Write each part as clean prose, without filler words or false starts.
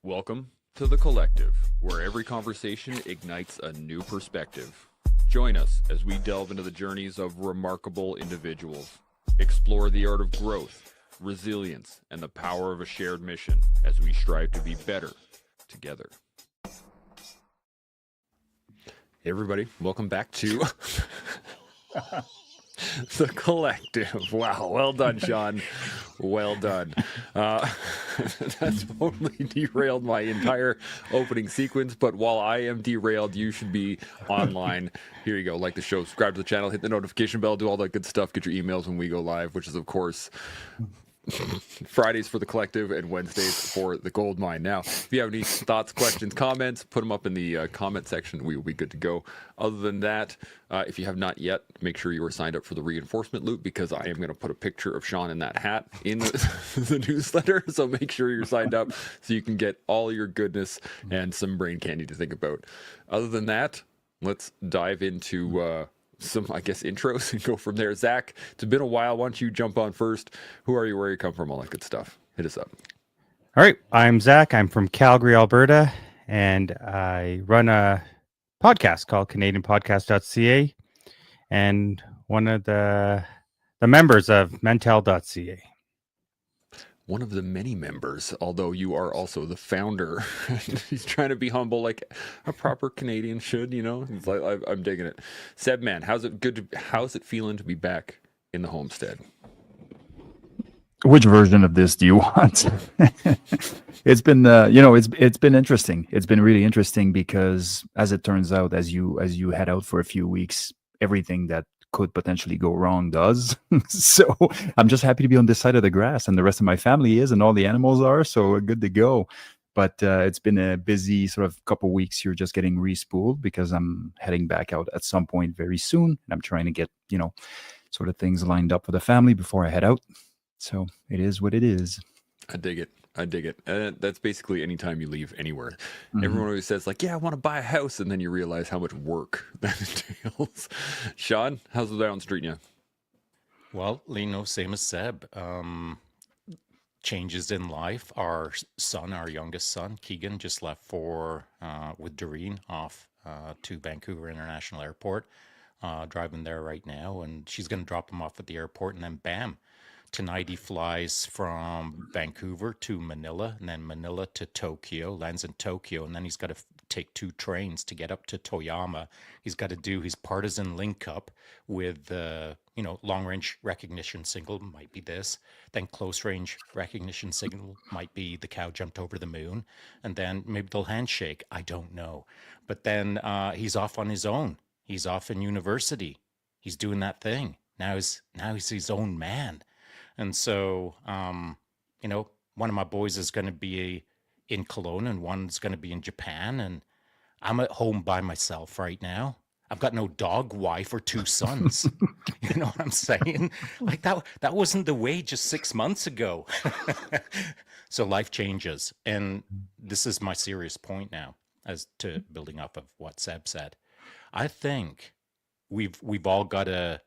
Welcome to The Collective, where every conversation ignites a new perspective. Join us as we delve into the journeys of remarkable individuals, explore the art of growth, resilience, and the power of a shared mission as we strive to be better together. Hey everybody, welcome back to The Collective. Wow, well done, Shaun. Well done. That totally derailed my entire opening sequence, but while I am derailed, you should be online. Here you go. Like the show, subscribe to the channel, hit the notification bell, do all that good stuff, get your emails when we go live, which is, of course, Fridays for The Collective and Wednesdays for The Gold Mine. Now, if you have any thoughts, questions, comments, put them up in the comment section. We will be good to go. Other than that, if you have not yet, make sure you are signed up for the reinforcement loop, because I am going to put a picture of Shaun in that hat in the newsletter. So make sure you're signed up so you can get all your goodness and some brain candy to think about. Other than that, let's dive into some, I guess, intros and go from there. Zach, it's been a while. Why don't you jump on first? Who are you? Where you come from? All that good stuff. Hit us up. All right. I'm Zach. I'm from Calgary, Alberta, and I run a podcast called Canadian.ca and one of the members of Mentell.ca. One of the many members, although you are also the founder. He's trying to be humble like a proper Canadian should, you know? It's like, I'm digging it. Seb, man, how's it feeling to be back in the homestead? Which version of this do you want? It's been, it's been interesting. It's been really interesting because, as it turns out, as you head out for a few weeks, everything that could potentially go wrong does. So I'm just happy to be on this side of the grass, and the rest of my family is, and all the animals are, so we're good to go. But it's been a busy sort of couple weeks here, just getting re-spooled, because I'm heading back out at some point very soon, and I'm trying to get, sort of things lined up for the family before I head out. So it is what it is. I dig it. That's basically anytime you leave anywhere. Mm-hmm. Everyone always says, like, yeah, I want to buy a house. And then you realize how much work that entails. Shaun, how's the down treating you? Well, same as Seb. Changes in life. Our youngest son, Keegan, just left with Doreen off to Vancouver International Airport. Driving there right now. And she's going to drop him off at the airport. And then bam. Tonight he flies from Vancouver to Manila, and then Manila to Tokyo, lands in Tokyo, and then he's got to take 2 trains to get up to Toyama. He's got to do his partisan link-up with, long-range recognition signal, might be this. Then close-range recognition signal might be the cow jumped over the moon. And then maybe they'll handshake. I don't know. But then he's off on his own. He's off in university. He's doing that thing. Now he's his own man. And so, one of my boys is going to be in Cologne and one's going to be in Japan. And I'm at home by myself right now. I've got no dog, wife, or 2 sons. You know what I'm saying? Like that wasn't the way just 6 months ago. So life changes. And this is my serious point now, as to building off of what Seb said. I think we've all got to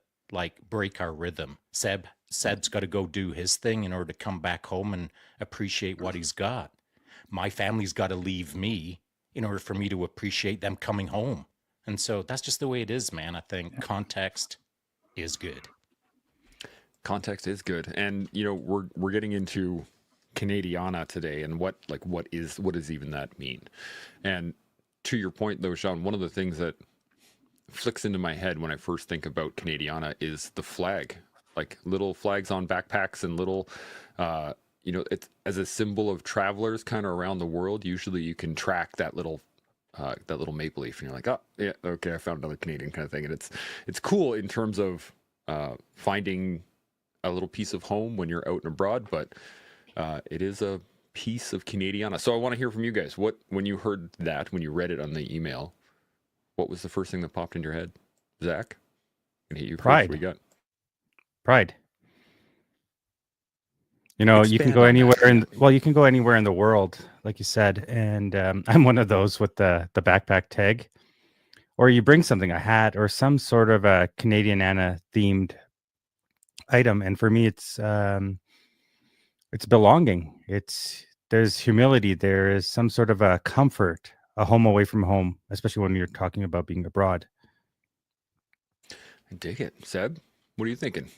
break our rhythm. Seb's got to go do his thing in order to come back home and appreciate what he's got. My family's got to leave me in order for me to appreciate them coming home. And so that's just the way it is, man. I think context is good. Context is good. And, we're getting into Canadiana today, and what does even that mean? And to your point, though, Shaun, one of the things that flicks into my head when I first think about Canadiana is the flag. Like little flags on backpacks and little, it's as a symbol of travelers kind of around the world. Usually you can track that little maple leaf, and you're like, oh yeah, okay, I found another Canadian kind of thing. And it's cool in terms of finding a little piece of home when you're out and abroad, but it is a piece of Canadiana. So I want to hear from you guys. When you heard that, when you read it on the email, what was the first thing that popped in your head? Zach, I can hit you first. Pride. What do you got? Pride. You can go anywhere you can go anywhere in the world, like you said. And I'm one of those with the backpack tag, or you bring something, a hat or some sort of a Canadiana themed item. And for me, it's belonging. It's there's humility. There is some sort of a comfort, a home away from home, especially when you're talking about being abroad. I dig it. Seb, what are you thinking?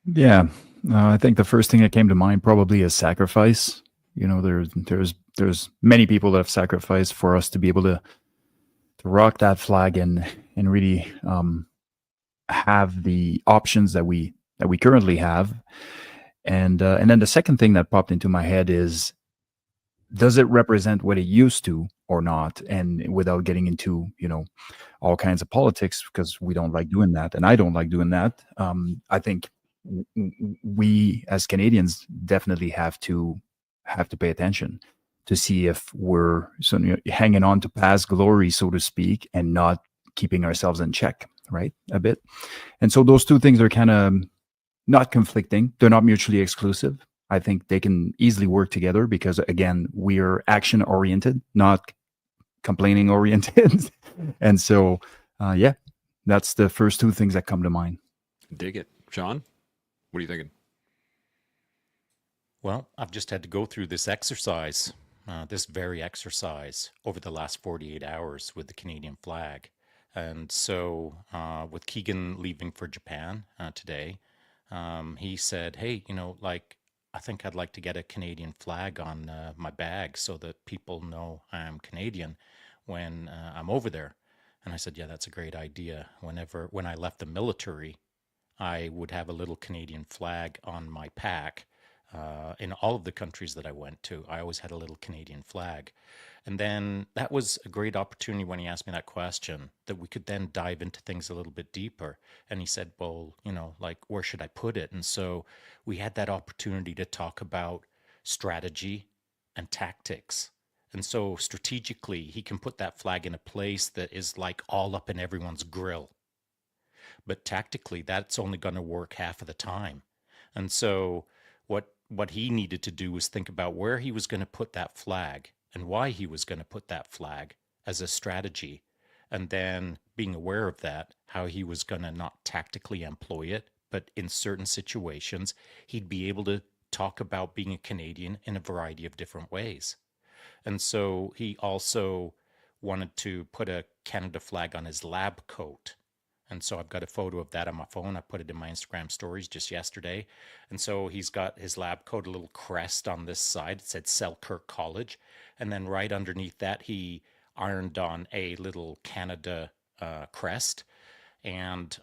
Yeah, I think the first thing that came to mind probably is sacrifice. You know, there's many people that have sacrificed for us to be able to rock that flag and really have the options that we currently have. And then the second thing that popped into my head is, does it represent what it used to or not? And without getting into, all kinds of politics, because we don't like doing that, and I don't like doing that. I think we as Canadians definitely have to pay attention to see if we're hanging on to past glory, so to speak, and not keeping ourselves in check, right? A bit. And so those two things are kind of not conflicting. They're not mutually exclusive. I think they can easily work together because, again, we are action oriented, not complaining oriented. And so, yeah, that's the first two things that come to mind. Dig it. Shaun, what are you thinking? Well, I've just had to go through this exercise, this very exercise over the last 48 hours with the Canadian flag. And so with Keegan leaving for Japan today, he said, hey, I think I'd like to get a Canadian flag on my bag so that people know I'm Canadian when I'm over there. And I said, yeah, that's a great idea. When I left the military, I would have a little Canadian flag on my pack. In all of the countries that I went to, I always had a little Canadian flag. And then that was a great opportunity when he asked me that question, that we could then dive into things a little bit deeper. And he said, well, where should I put it? And so we had that opportunity to talk about strategy and tactics. And so strategically, he can put that flag in a place that is like all up in everyone's grill. But tactically, that's only going to work half of the time. And so what he needed to do was think about where he was going to put that flag and why he was going to put that flag as a strategy. And then being aware of that, how he was going to not tactically employ it, but in certain situations, he'd be able to talk about being a Canadian in a variety of different ways. And so he also wanted to put a Canada flag on his lab coat. And so I've got a photo of that on my phone. I put it in my Instagram stories just yesterday. And so he's got his lab coat, a little crest on this side. It said Selkirk College. And then right underneath that, he ironed on a little Canada crest. And,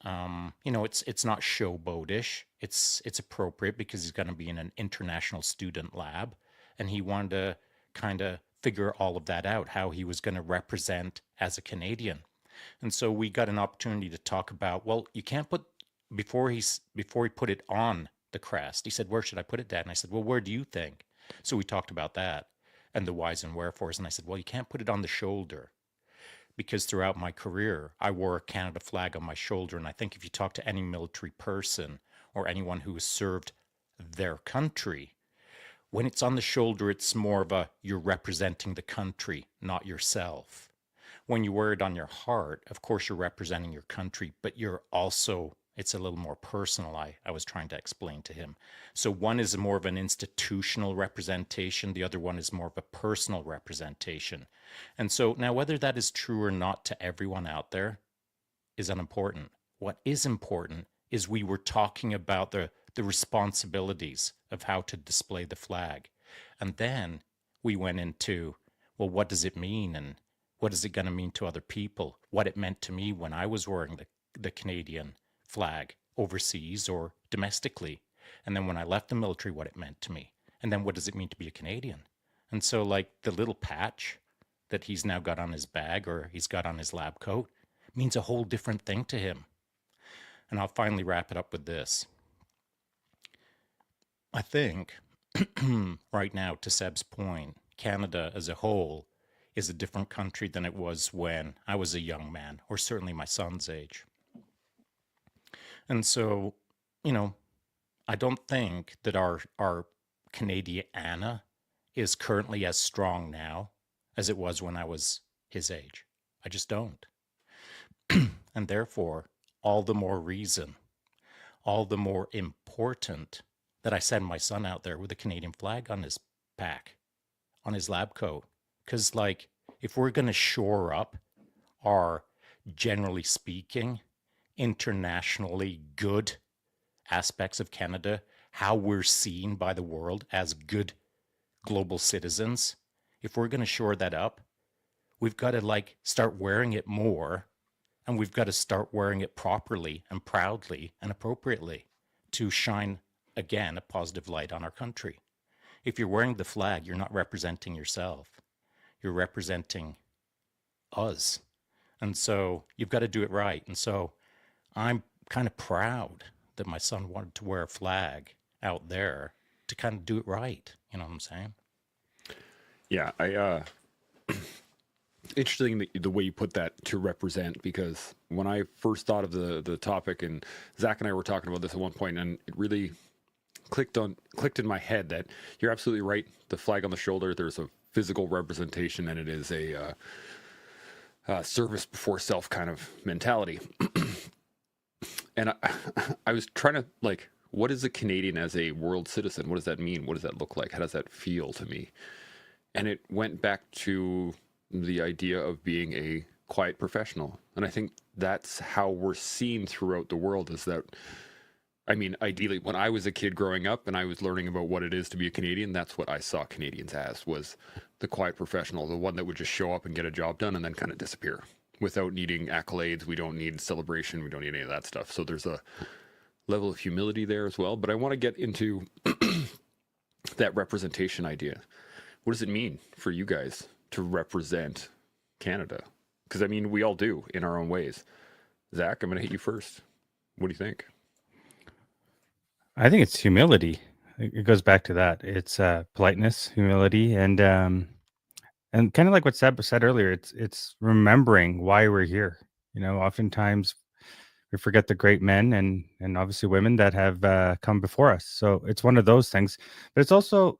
it's not showboatish. It's appropriate because he's going to be in an international student lab. And he wanted to kind of figure all of that out, how he was going to represent as a Canadian. And so we got an opportunity to talk about, well, you can't put, before he put it on the crest, he said, where should I put it, Dad? And I said, well, where do you think? So we talked about that and the whys and wherefores. And I said, well, you can't put it on the shoulder, because throughout my career, I wore a Canada flag on my shoulder. And I think if you talk to any military person or anyone who has served their country, when it's on the shoulder, it's more of you're representing the country, not yourself. When you wear it on your heart, of course, you're representing your country, but it's a little more personal, I was trying to explain to him. So one is more of an institutional representation. The other one is more of a personal representation. And so now whether that is true or not to everyone out there is unimportant. What is important is we were talking about the responsibilities of how to display the flag. And then we went into, well, what does it mean? And what is it going to mean to other people? What it meant to me when I was wearing the Canadian flag overseas or domestically. And then when I left the military, what it meant to me. And then what does it mean to be a Canadian? And so the little patch that he's now got on his bag or he's got on his lab coat means a whole different thing to him. And I'll finally wrap it up with this. I think right now, to Seb's point, Canada as a whole is a different country than it was when I was a young man, or certainly my son's age. And so, I don't think that our Canadiana is currently as strong now as it was when I was his age. I just don't. And therefore, all the more reason, all the more important that I send my son out there with a Canadian flag on backpack, on his lab coat. Because, like, if we're going to shore up our, generally speaking, internationally good aspects of Canada, how we're seen by the world as good global citizens, if we're going to shore that up, we've got to, like, start wearing it more, and we've got to start wearing it properly and proudly and appropriately to shine, again, a positive light on our country. If you're wearing the flag, you're not representing yourself. You're representing us. And so you've got to do it right. And so I'm kind of proud that my son wanted to wear a flag out there to kind of do it right. You know what I'm saying? Yeah, I interesting the way you put that, to represent, because when I first thought of the topic, and Zach and I were talking about this at one point, and it really clicked in my head that you're absolutely right. The flag on the shoulder, there's a physical representation, and it is a service before self kind of mentality. And I was trying to, like, what is a Canadian as a world citizen? What does that mean? What does that look like? How does that feel to me? And it went back to the idea of being a quiet professional. And I think that's how we're seen throughout the world, is that, I mean, ideally, when I was a kid growing up and I was learning about what it is to be a Canadian, that's what I saw Canadians as, was the quiet professional, the one that would just show up and get a job done and then kind of disappear without needing accolades. We don't need celebration. We don't need any of that stuff. So there's a level of humility there as well. But I want to get into that representation idea. What does it mean for you guys to represent Canada? Because, I mean, we all do in our own ways. Zach, I'm going to hit you first. What do you think? I think it's humility. It goes back to that. It's politeness, humility, and kind of like what Seb said earlier. It's remembering why we're here. You know, oftentimes we forget the great men and obviously women that have come before us. So it's one of those things. But it's also,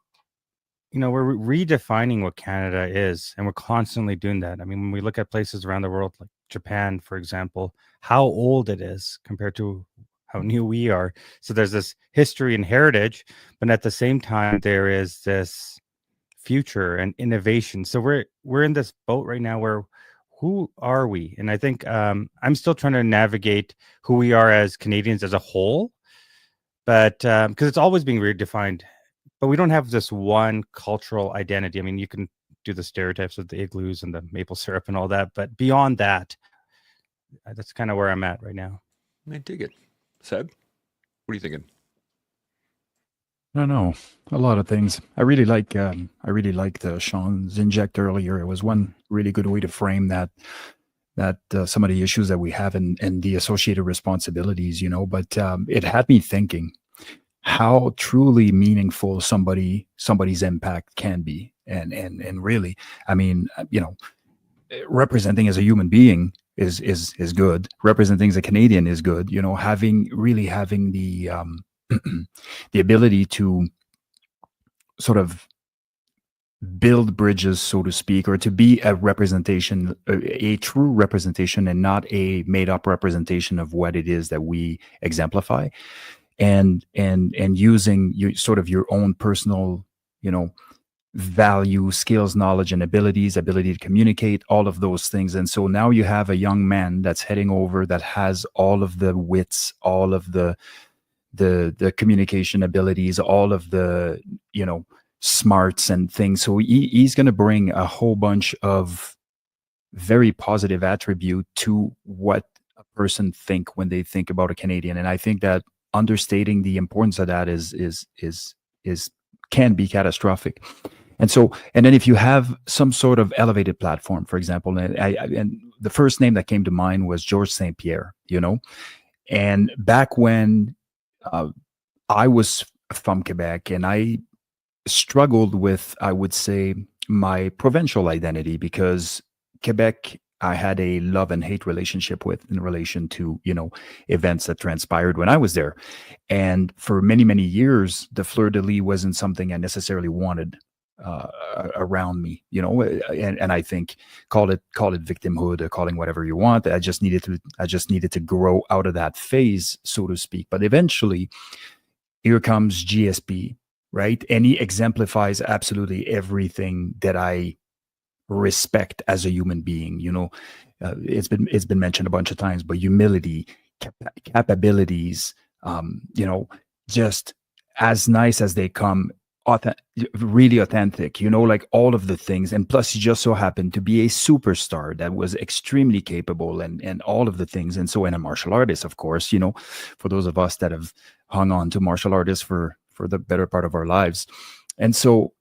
you know, we're redefining what Canada is, and we're constantly doing that. I mean, when we look at places around the world, like Japan, for example, how old it is compared to how new we are. So there's this history and heritage, but at the same time, there is this future and innovation. So we're in this boat right now where, who are we? And I think I'm still trying to navigate who we are as Canadians as a whole, but because it's always being redefined. But we don't have this one cultural identity. I mean, you can do the stereotypes of the igloos and the maple syrup and all that, but beyond that, that's kind of where I'm at right now. I dig it. Seb, what are you thinking? I don't know, a lot of things. I really liked Shaun's inject earlier. It was one really good way to frame that some of the issues that we have and the associated responsibilities, you know. But it had me thinking how truly meaningful somebody's impact can be, and really, I mean, you know, representing as a human being is good. Representing as a Canadian is good. You know, having the the ability to sort of build bridges, so to speak, or to be a representation, a true representation, and not a made-up representation of what it is that we exemplify, and using your own personal, you know, value, skills, knowledge, and ability to communicate, all of those things. And so now you have a young man that's heading over that has all of the wits, all of the communication abilities, all of the, you know, smarts and things. So he's going to bring a whole bunch of very positive attribute to what a person think when they think about a Canadian. And I think that understating the importance of that is can be catastrophic. And so, and then if you have some sort of elevated platform, for example, and the first name that came to mind was Georges St-Pierre, you know, and back when I was from Quebec, and I struggled with, I would say, my provincial identity, because Quebec, I had a love and hate relationship with in relation to, you know, events that transpired when I was there. And for many, many years, the fleur-de-lis wasn't something I necessarily wanted around me, you know, and I think call it victimhood, or calling whatever you want. I just needed to grow out of that phase, so to speak. But eventually, here comes GSP, right? And he exemplifies absolutely everything that I respect as a human being. It's been mentioned a bunch of times, but humility, capabilities, just as nice as they come, really authentic. Like all of the things, and plus he just so happened to be a superstar that was extremely capable, and all of the things, and a martial artist, of course. For those of us that have hung on to martial artists for the better part of our lives, and so.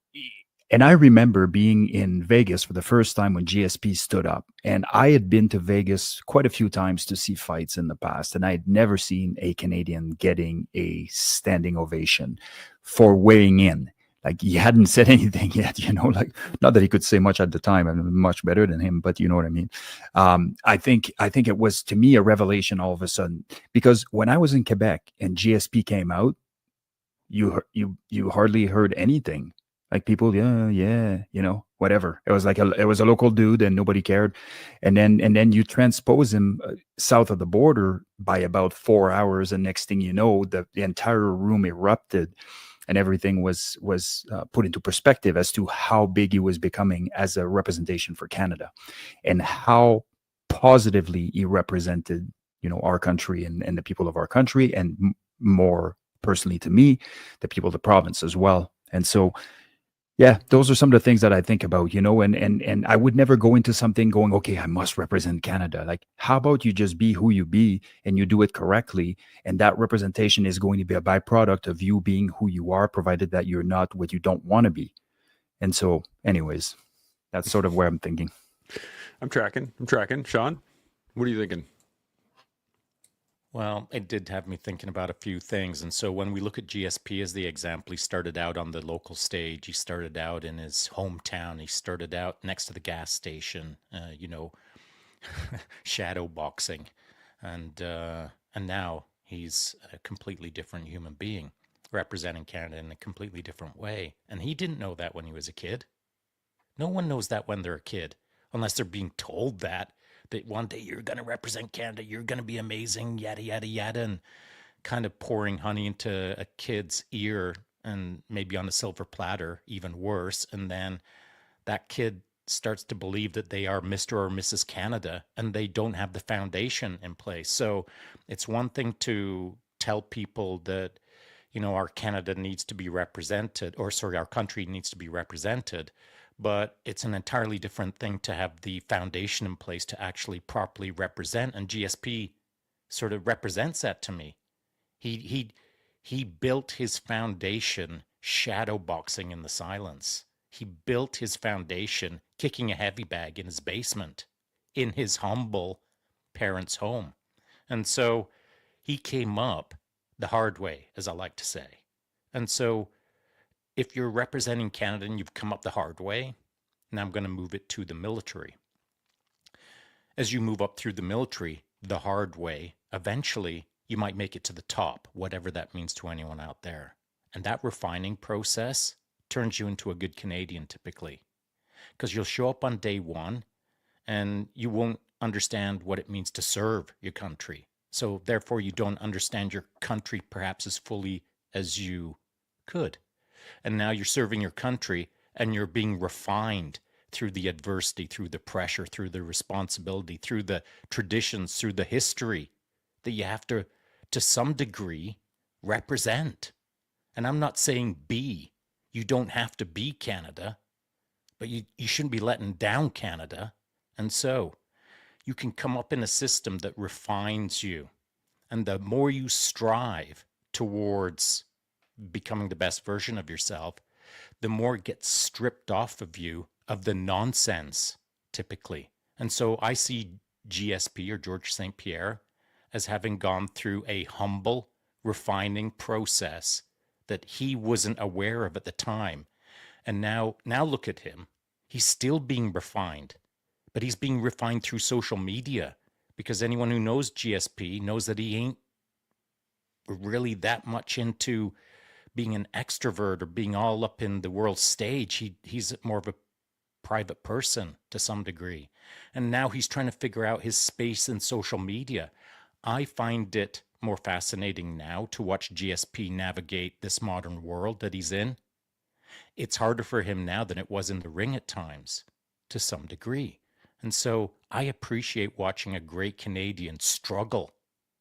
And I remember being in Vegas for the first time when GSP stood up. And I had been to Vegas quite a few times to see fights in the past. And I had never seen a Canadian getting a standing ovation for weighing in. Like he hadn't said anything yet, like not that he could say much at the time. I'm much better than him, but you know what I mean? I think it was, to me, a revelation all of a sudden, because when I was in Quebec and GSP came out, you hardly heard anything. Like people, yeah, whatever. It was like it was a local dude, and nobody cared. And then you transpose him south of the border by about 4 hours, and next thing you know, the entire room erupted, and everything was put into perspective as to how big he was becoming as a representation for Canada, and how positively he represented, our country and the people of our country, and more personally to me, the people of the province as well. And so, yeah, those are some of the things that I think about, and I would never go into something going, okay, I must represent Canada. Like, how about you just be who you be, and you do it correctly, and that representation is going to be a byproduct of you being who you are, provided that you're not what you don't want to be. And so, anyways, that's sort of where I'm thinking. I'm tracking. Shaun, what are you thinking? Well, it did have me thinking about a few things. And so when we look at GSP as the example, he started out on the local stage. He started out in his hometown. He started out next to the gas station, shadow boxing. And now he's a completely different human being, representing Canada in a completely different way. And he didn't know that when he was a kid. No one knows that when they're a kid, unless they're being told that one day you're going to represent Canada, you're going to be amazing, yada, yada, yada, and kind of pouring honey into a kid's ear, and maybe on a silver platter, even worse. And then that kid starts to believe that they are Mr. or Mrs. Canada, and they don't have the foundation in place. So it's one thing to tell people that, our Canada needs to be represented, our country needs to be represented. But it's an entirely different thing to have the foundation in place to actually properly represent. And GSP sort of represents that to me. He built his foundation shadow boxing in the silence. He built his foundation kicking a heavy bag in his basement, in his humble parents' home. And so he came up the hard way, as I like to say. And so if you're representing Canada and you've come up the hard way, now I'm going to move it to the military. As you move up through the military, the hard way, eventually you might make it to the top, whatever that means to anyone out there. And that refining process turns you into a good Canadian typically, because you'll show up on day one and you won't understand what it means to serve your country. So therefore you don't understand your country perhaps as fully as you could. And now you're serving your country and you're being refined through the adversity, through the pressure, through the responsibility, through the traditions, through the history that you have to some degree, represent. And I'm not saying be. You don't have to be Canada, but you shouldn't be letting down Canada. And so you can come up in a system that refines you. And the more you strive towards becoming the best version of yourself, the more it gets stripped off of you of the nonsense, typically. And so I see GSP, or George St. Pierre, as having gone through a humble, refining process that he wasn't aware of at the time. And now look at him. He's still being refined, but he's being refined through social media, because anyone who knows GSP knows that he ain't really that much into being an extrovert or being all up in the world stage. He's more of a private person to some degree. And now he's trying to figure out his space in social media. I find it more fascinating now to watch GSP navigate this modern world that he's in. It's harder for him now than it was in the ring at times, to some degree. And so I appreciate watching a great Canadian struggle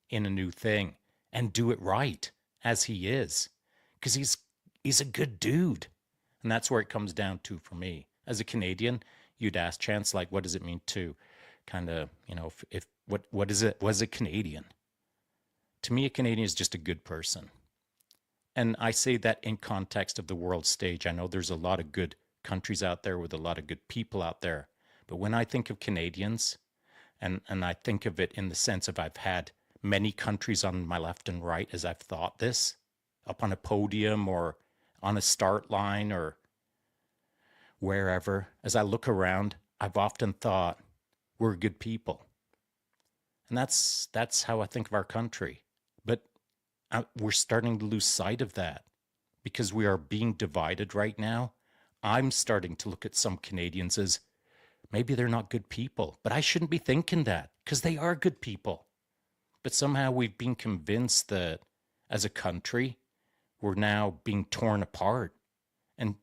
in a new thing and do it right as he is, because he's a good dude. And that's where it comes down to for me. As a Canadian, you'd ask Chance, like, what does it mean to kind of, if what is it, was a Canadian? To me, a Canadian is just a good person. And I say that in context of the world stage. I know there's a lot of good countries out there with a lot of good people out there. But when I think of Canadians, and I think of it in the sense of I've had many countries on my left and right as I've thought this, up on a podium or on a start line or wherever, as I look around, I've often thought we're good people. And that's how I think of our country. But we're starting to lose sight of that because we are being divided right now. I'm starting to look at some Canadians as maybe they're not good people, but I shouldn't be thinking that because they are good people. But somehow we've been convinced that as a country, we're now being torn apart, and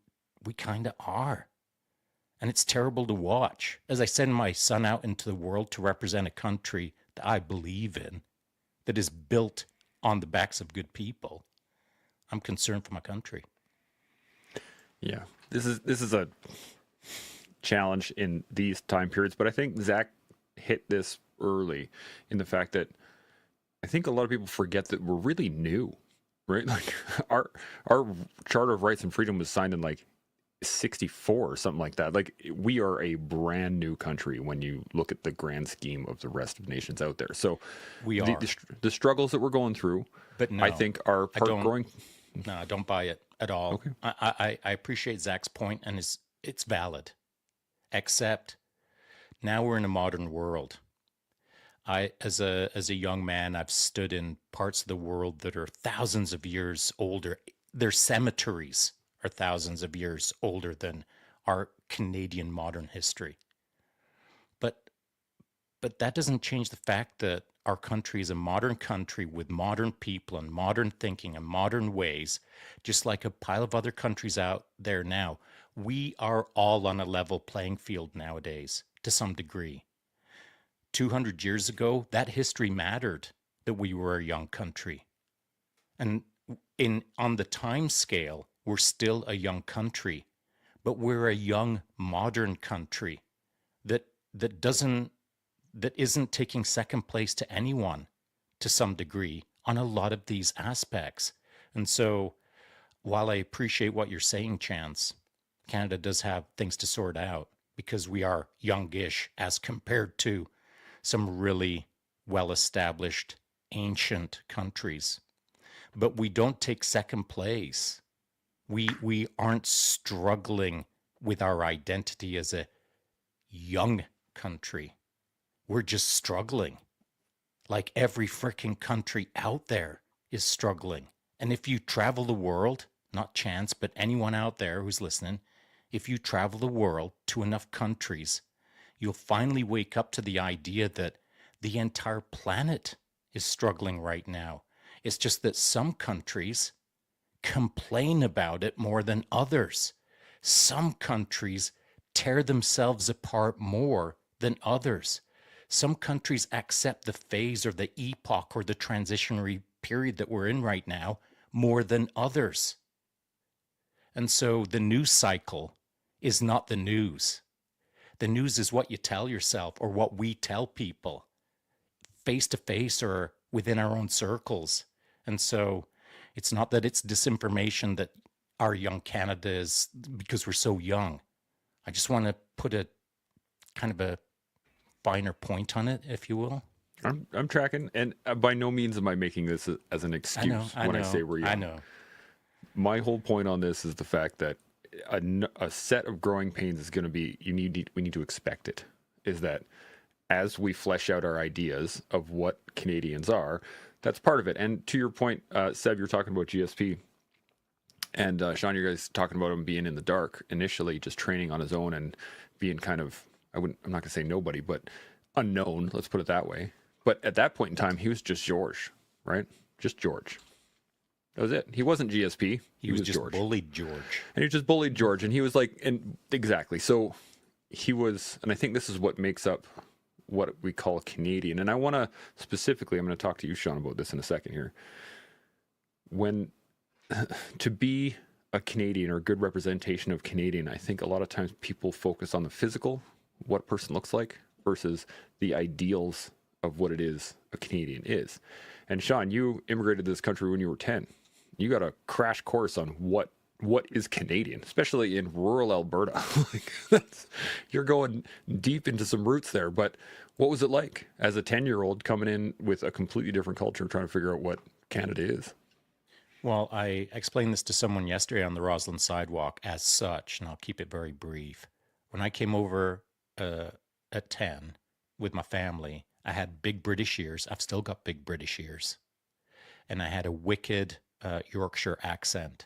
we kind of are. And it's terrible to watch as I send my son out into the world to represent a country that I believe in, that is built on the backs of good people. I'm concerned for my country. Yeah, this is a challenge in these time periods, but I think Zach hit this early in the fact that I think a lot of people forget that we're really new, right? Like our Charter of Rights and Freedom was signed in like 64 or something like that. Like we are a brand new country when you look at the grand scheme of the rest of nations out there. So we are the struggles that we're going through, but no, I think are part growing. No, I don't buy it at all. Okay. I appreciate Zach's point, and it's valid. Except now we're in a modern world. As a young man, I've stood in parts of the world that are thousands of years older. Their cemeteries are thousands of years older than our Canadian modern history. But that doesn't change the fact that our country is a modern country with modern people and modern thinking and modern ways, just like a pile of other countries out there now. We are all on a level playing field nowadays, to some degree. 200 years ago, that history mattered, that we were a young country. And on the time scale, we're still a young country, but we're a young modern country that isn't taking second place to anyone, to some degree, on a lot of these aspects. And so while I appreciate what you're saying, Chance, Canada does have things to sort out because we are youngish as compared to some really well-established ancient countries. But we don't take second place. We aren't struggling with our identity as a young country. We're just struggling. Like every freaking country out there is struggling. And if you travel the world, not Chance, but anyone out there who's listening, if you travel the world to enough countries, you'll finally wake up to the idea that the entire planet is struggling right now. It's just that some countries complain about it more than others. Some countries tear themselves apart more than others. Some countries accept the phase or the epoch or the transitionary period that we're in right now more than others. And so the news cycle is not the news. The news is what you tell yourself or what we tell people face to face or within our own circles. And so it's not that it's disinformation that our young Canada is because we're so young. I just want to put a kind of a finer point on it, if you will. I'm tracking, and by no means am I making this as an excuse when I say we're young. I know. My whole point on this is the fact that a set of growing pains is going to be we need to expect it. Is that as we flesh out our ideas of what Canadians are, that's part of it. And to your point, Seb, you're talking about GSP, and Shaun, you guys talking about him being in the dark initially, just training on his own and being kind of I'm not going to say nobody, but unknown. Let's put it that way. But at that point in time, he was just George, right? Just George. That was it. He wasn't GSP. He was just George. bullied George. And he just bullied George. And he was like, and exactly. So he was, and I think this is what makes up what we call a Canadian. And I want to specifically, I'm going to talk to you, Shaun, about this in a second here. When to be a Canadian or a good representation of Canadian, I think a lot of times people focus on the physical, what a person looks like, versus the ideals of what it is a Canadian is. And Shaun, you immigrated to this country when you were 10. You got a crash course on what is Canadian, especially in rural Alberta. You're going deep into some roots there. But what was it like as a 10-year-old coming in with a completely different culture, trying to figure out what Canada is? Well, I explained this to someone yesterday on the Roslyn sidewalk as such, and I'll keep it very brief. When I came over at 10 with my family, I had big British ears. I've still got big British ears. And I had a wicked Yorkshire accent.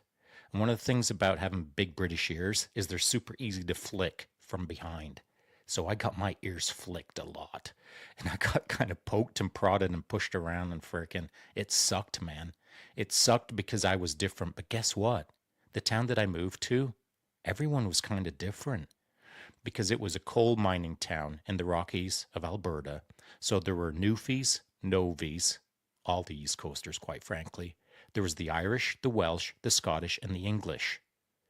And one of the things about having big British ears is they're super easy to flick from behind. So I got my ears flicked a lot. And I got kind of poked and prodded and pushed around and frickin', it sucked, man. It sucked because I was different. But guess what? The town that I moved to, everyone was kind of different. Because it was a coal mining town in the Rockies of Alberta. So there were Newfies, Novies, all the East Coasters, quite frankly. There was the Irish, the Welsh, the Scottish, and the English.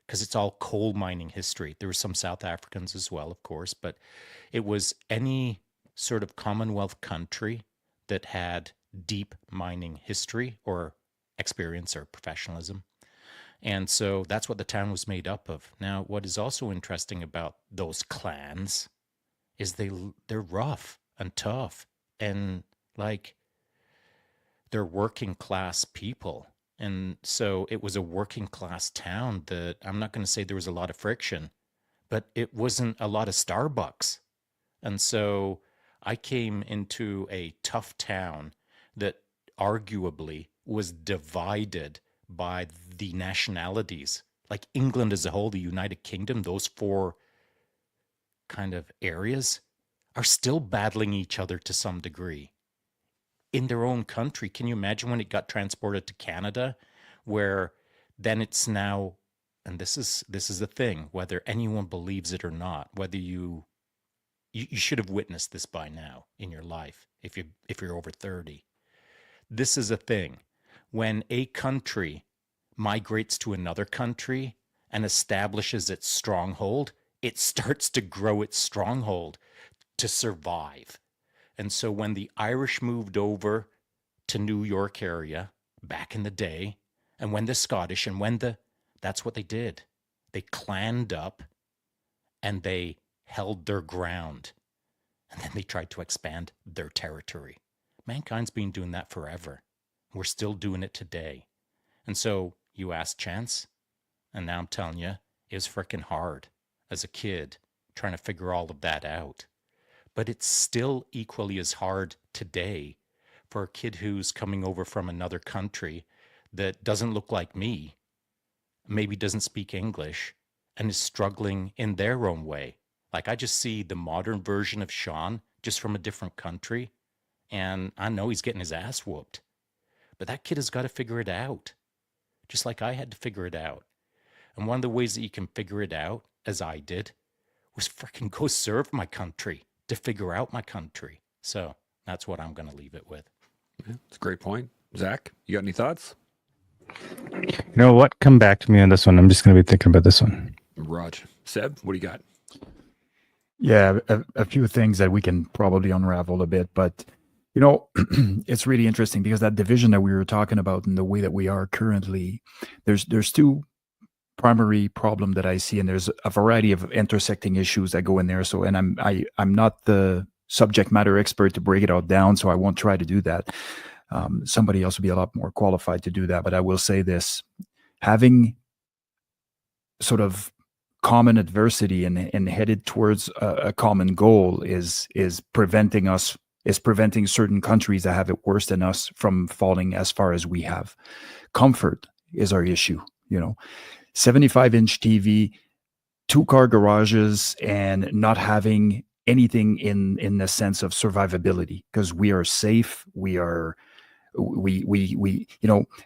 Because it's all coal mining history. There were some South Africans as well, of course. But it was any sort of Commonwealth country that had deep mining history or experience or professionalism. And so that's what the town was made up of. Now, what is also interesting about those clans is they're rough and tough and like they're working class people. And so it was a working class town that I'm not going to say there was a lot of friction, but it wasn't a lot of Starbucks. And so I came into a tough town that arguably was divided by the nationalities, like England as a whole, the United Kingdom, those four kind of areas are still battling each other to some degree in their own country. Can you imagine when it got transported to Canada, where then it's now, and this is the thing, whether anyone believes it or not, whether you should have witnessed this by now in your life if you're over 30. This is a thing. When a country migrates to another country and establishes its stronghold, it starts to grow its stronghold to survive. And so when the Irish moved over to New York area back in the day, and when the Scottish and that's what they did. They clanned up and they held their ground. And then they tried to expand their territory. Mankind's been doing that forever. We're still doing it today. And so you asked Chance, and now I'm telling you, it was freaking hard as a kid trying to figure all of that out. But it's still equally as hard today for a kid who's coming over from another country that doesn't look like me, maybe doesn't speak English, and is struggling in their own way. Like I just see the modern version of Shaun just from a different country, and I know he's getting his ass whooped. But that kid has got to figure it out, just like I had to figure it out. And one of the ways that you can figure it out, as I did, was freaking go serve my country to figure out my country. So that's what I'm going to leave it with. Yeah, that's a great point. Zach, you got any thoughts? You know what? Come back to me on this one. I'm just going to be thinking about this one. Raj. Seb, what do you got? Yeah, a few things that we can probably unravel a bit, but you know, it's really interesting because that division that we were talking about and the way that we are currently, there's two primary problem that I see, and there's a variety of intersecting issues that go in there. So, and I'm not the subject matter expert to break it all down, so I won't try to do that. Somebody else would be a lot more qualified to do that. But I will say this: having sort of common adversity and headed towards a common goal is preventing certain countries that have it worse than us from falling as far as we have. Comfort is our issue, you know. 75-inch TV, 2-car garages, and not having anything in the sense of survivability, because we are safe. We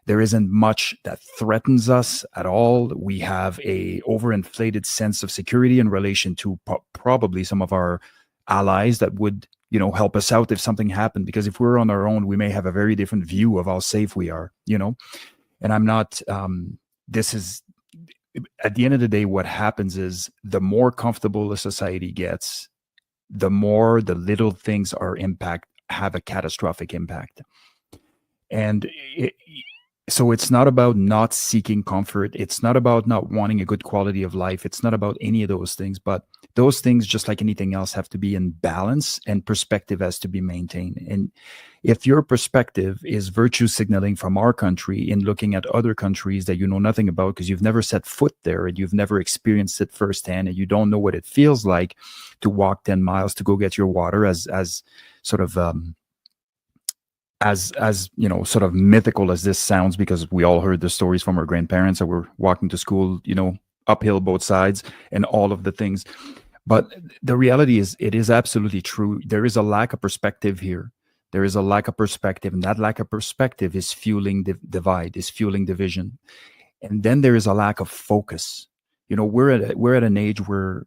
there isn't much that threatens us at all. We have a overinflated sense of security in relation to probably some of our allies that would help us out if something happened, because if we're on our own, we may have a very different view of how safe we are. And I'm not this is, at the end of the day, what happens is the more comfortable a society gets, the more the little things have a catastrophic impact. And so it's not about not seeking comfort. It's not about not wanting a good quality of life. It's not about any of those things. But those things, just like anything else, have to be in balance, and perspective has to be maintained. And if your perspective is virtue signaling from our country in looking at other countries that you know nothing about because you've never set foot there and you've never experienced it firsthand, and you don't know what it feels like to walk 10 miles to go get your water, as sort of as sort of mythical as this sounds, because we all heard the stories from our grandparents that were walking to school, uphill both sides and all of the things. But the reality is, it is absolutely true. There is a lack of perspective here. There is a lack of perspective, and that lack of perspective is fueling divide, is fueling division. And then there is a lack of focus. We're at an age where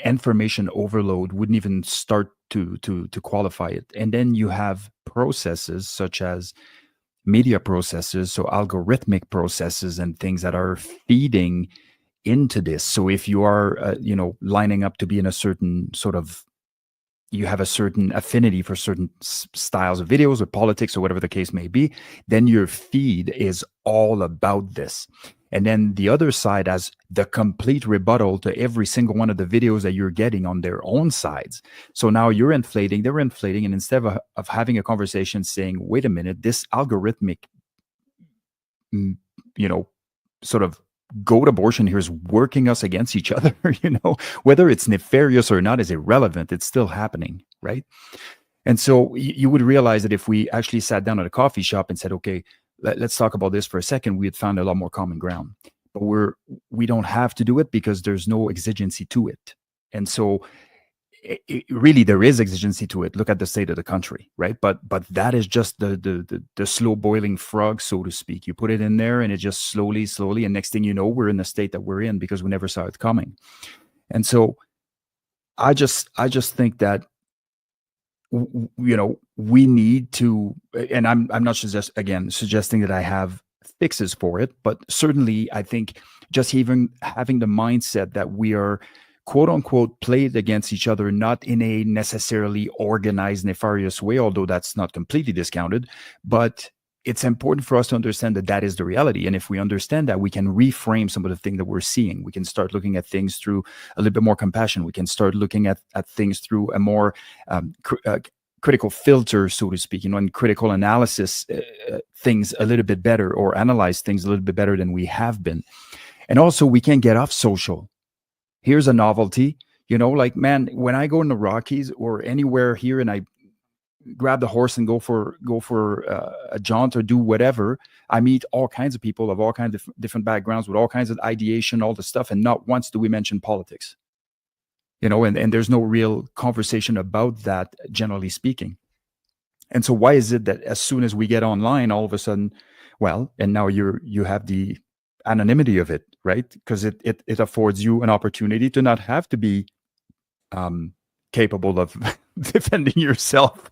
information overload wouldn't even start to qualify it. And then you have processes such as media processes, so algorithmic processes and things that are feeding into this. So if you are lining up to be in a certain sort of, you have a certain affinity for certain styles of videos or politics or whatever the case may be, then your feed is all about this. And then the other side has the complete rebuttal to every single one of the videos that you're getting on their own sides. So now they're inflating, and instead of having a conversation saying, wait a minute, this algorithmic, sort of goat abortion here is working us against each other, whether it's nefarious or not is irrelevant. It's still happening, right? And so you would realize that if we actually sat down at a coffee shop and said, okay, let's talk about this for a second, we had found a lot more common ground. But we don't have to do it because there's no exigency to it. And so really there is exigency to it. Look at the state of the country, right? But that is just the slow boiling frog, so to speak. You put it in there and it just slowly, and next thing you know, we're in the state that we're in because we never saw it coming. And so I just think that we need to, and I'm not suggesting that I have fixes for it, but certainly I think just even having the mindset that we are quote unquote played against each other, not in a necessarily organized, nefarious way, although that's not completely discounted, but it's important for us to understand that that is the reality. And if we understand that, we can reframe some of the things that we're seeing. We can start looking at things through a little bit more compassion. We can start looking at things through a more critical filter, so to speak, and critical analysis things a little bit better, or analyze things a little bit better than we have been. And also, we can get off social. Here's a novelty, like, man, when I go in the Rockies or anywhere here and I grab the horse and go for a jaunt or do whatever, I meet all kinds of people of all kinds of different backgrounds with all kinds of ideation, all the stuff. And not once do we mention politics, and there's no real conversation about that, generally speaking. And so why is it that as soon as we get online, all of a sudden, and now you have the anonymity of it, right? Because it affords you an opportunity to not have to be capable of defending yourself,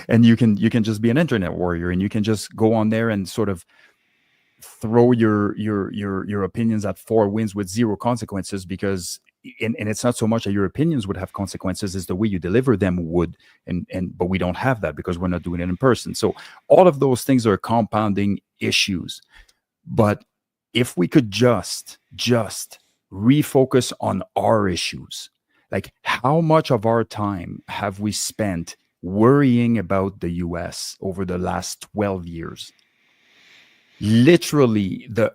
and you can just be an internet warrior, and you can just go on there and sort of throw your opinions at four winds with zero consequences, because and it's not so much that your opinions would have consequences as the way you deliver them would, but we don't have that because we're not doing it in person. So all of those things are compounding issues. But if we could just refocus on our issues, like how much of our time have we spent worrying about the US over the last 12 years? Literally the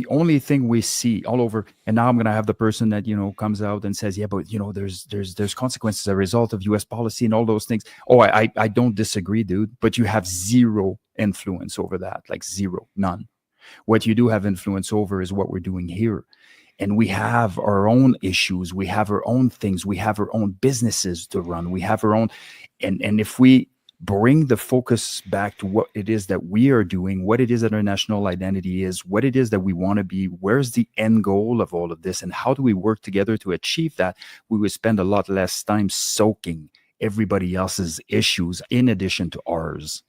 only thing we see all over. And now I'm going to have the person that, comes out and says, yeah, but there's consequences as a result of US policy and all those things. Oh, I don't disagree, dude, but you have zero influence over that, like zero, none. What you do have influence over is what we're doing here. and we have our own issues, we have our own things, we have our own businesses to run, we have our own, and if we bring the focus back to what it is that we are doing, what it is that our national identity is, what it is that we want to be, where's the end goal of all of this, and how do we work together to achieve that, we would spend a lot less time soaking everybody else's issues in addition to ours,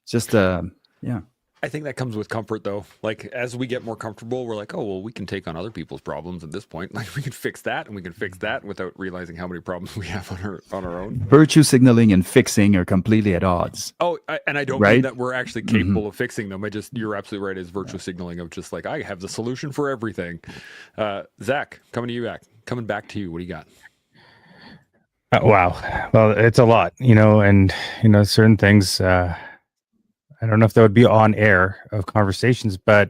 just yeah. I think that comes with comfort, though. Like, as we get more comfortable, we're like, oh, well, we can take on other people's problems at this point. Like, we can fix that, and we can fix that without realizing how many problems we have on our own. Virtue signaling and fixing are completely at odds. Oh, and I don't mean that we're actually capable of fixing them. You're absolutely right. It's virtue signaling of just like, I have the solution for everything. Zach, coming back to you. What do you got? Wow. Well, it's a lot, and, certain things, I don't know if that would be on air of conversations, but,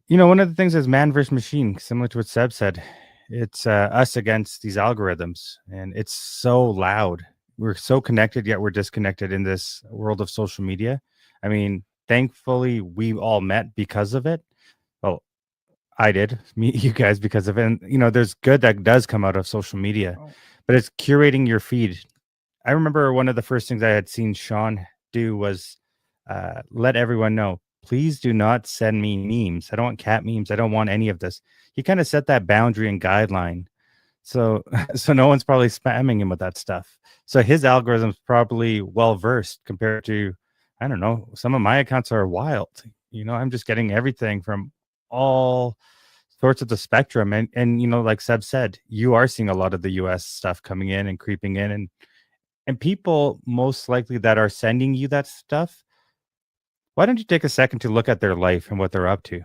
one of the things is man versus machine, similar to what Seb said. It's us against these algorithms, and it's so loud. We're so connected, yet we're disconnected in this world of social media. I mean, thankfully, we all met because of it. Well, I did meet you guys because of it. And, there's good that does come out of social media, but it's curating your feed. I remember one of the first things I had seen Shaun do was let everyone know, please do not send me memes. I don't want cat memes. I don't want any of this. He kind of set that boundary and guideline. So no one's probably spamming him with that stuff. So his algorithm's probably well-versed compared to, I don't know, some of my accounts are wild. I'm just getting everything from all sorts of the spectrum. And like Seb said, you are seeing a lot of the US stuff coming in and creeping in, and people most likely that are sending you that stuff, why don't you take a second to look at their life and what they're up to?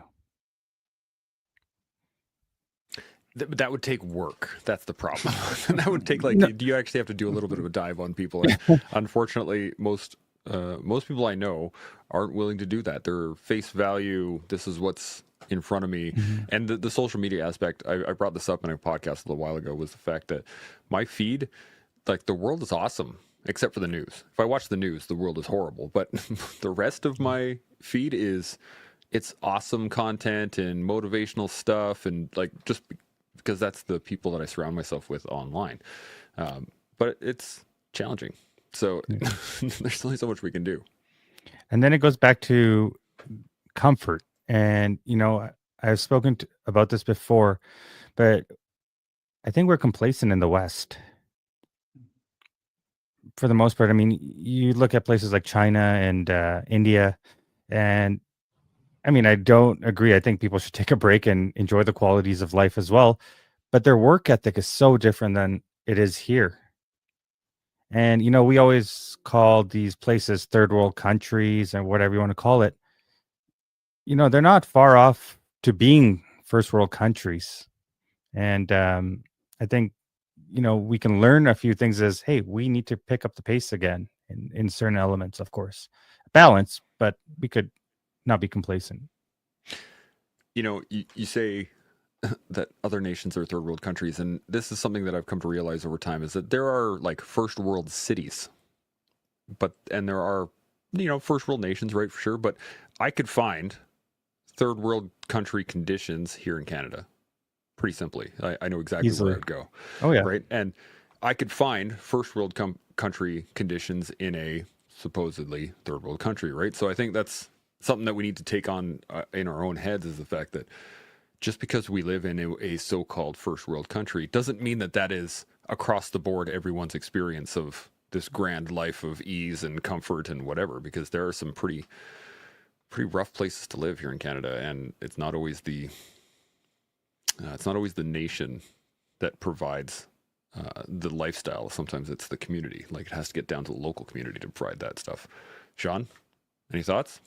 That would take work. That's the problem. That would take do you actually have to do a little bit of a dive on people? And unfortunately, most people I know aren't willing to do that. They're face value. This is what's in front of me. Mm-hmm. And the social media aspect, I brought this up in a podcast a little while ago, was the fact that my feed, like, the world is awesome. Except for the news. If I watch the news, the world is horrible. But the rest of my feed it's awesome content and motivational stuff, and like, just because that's the people that I surround myself with online. But it's challenging. So there's only so much we can do. And then it goes back to comfort. And, I've spoken about this before, but I think we're complacent in the West. For the most part, I mean, you look at places like China and India, and I mean, I don't agree. I think people should take a break and enjoy the qualities of life as well. But their work ethic is so different than it is here. And, we always call these places third world countries or whatever you want to call it. They're not far off to being first world countries. And I think, we can learn a few things as, hey, we need to pick up the pace again in certain elements, of course. Balance, but we could not be complacent. You say that other nations are third world countries, and this is something that I've come to realize over time, is that there are like first world cities, and there are, first world nations, right, for sure, but I could find third world country conditions here in Canada. Pretty simply. I know exactly Easily. where I'd go. Oh, yeah. Right. And I could find first world country conditions in a supposedly third world country. Right. So I think that's something that we need to take on in our own heads, is the fact that just because we live in a so-called first world country doesn't mean that is across the board everyone's experience of this grand life of ease and comfort and whatever, because there are some pretty rough places to live here in Canada, and it's not always the nation that provides the lifestyle. Sometimes it's the community. Like, it has to get down to the local community to provide that stuff. Shaun, any thoughts?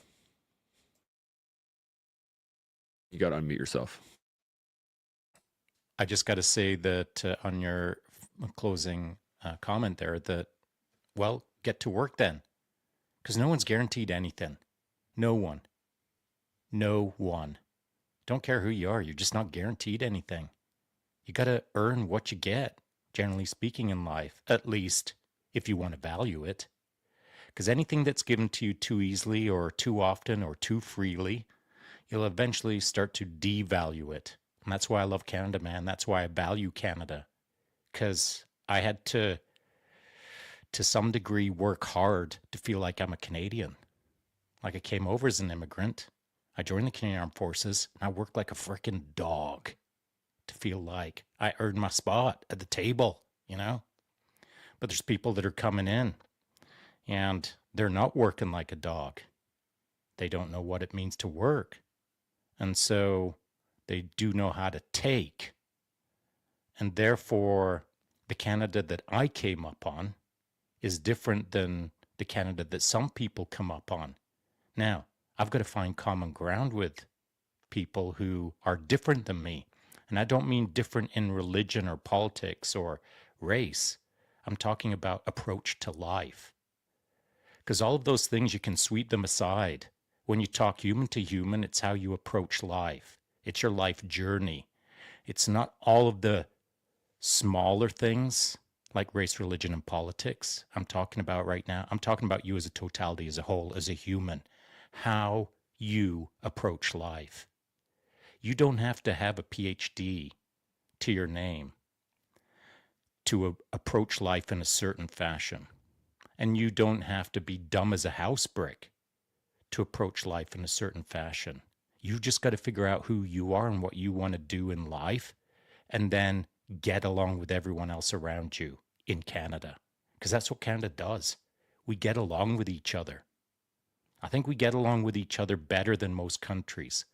You got to unmute yourself. I just got to say that on your closing comment there, that, well, get to work then, because no one's guaranteed anything. No one. Don't care who you are. You're just not guaranteed anything. You got to earn what you get, generally speaking, in life, at least if you want to value it. Because anything that's given to you too easily or too often or too freely, you'll eventually start to devalue it. And that's why I love Canada, man. That's why I value Canada. Because I had to some degree, work hard to feel like I'm a Canadian. Like I came over as an immigrant. I joined the Canadian Armed Forces. And I worked like a freaking dog to feel like I earned my spot at the table, you know? But there's people that are coming in and they're not working like a dog. They don't know what it means to work. And so they do know how to take. And therefore, the Canada that I came up on is different than the Canada that some people come up on. Now, I've got to find common ground with people who are different than me. And I don't mean different in religion or politics or race. I'm talking about approach to life. Because all of those things, you can sweep them aside. When you talk human to human, it's how you approach life. It's your life journey. It's not all of the smaller things like race, religion, and politics I'm talking about right now. I'm talking about you as a totality, as a whole, as a human. How you approach life. You don't have to have a PhD to your name to approach life in a certain fashion. And you don't have to be dumb as a house brick to approach life in a certain fashion. You just got to figure out who you are and what you want to do in life, and then get along with everyone else around you in Canada. Because that's what Canada does. We get along with each other. I think we get along with each other better than most countries.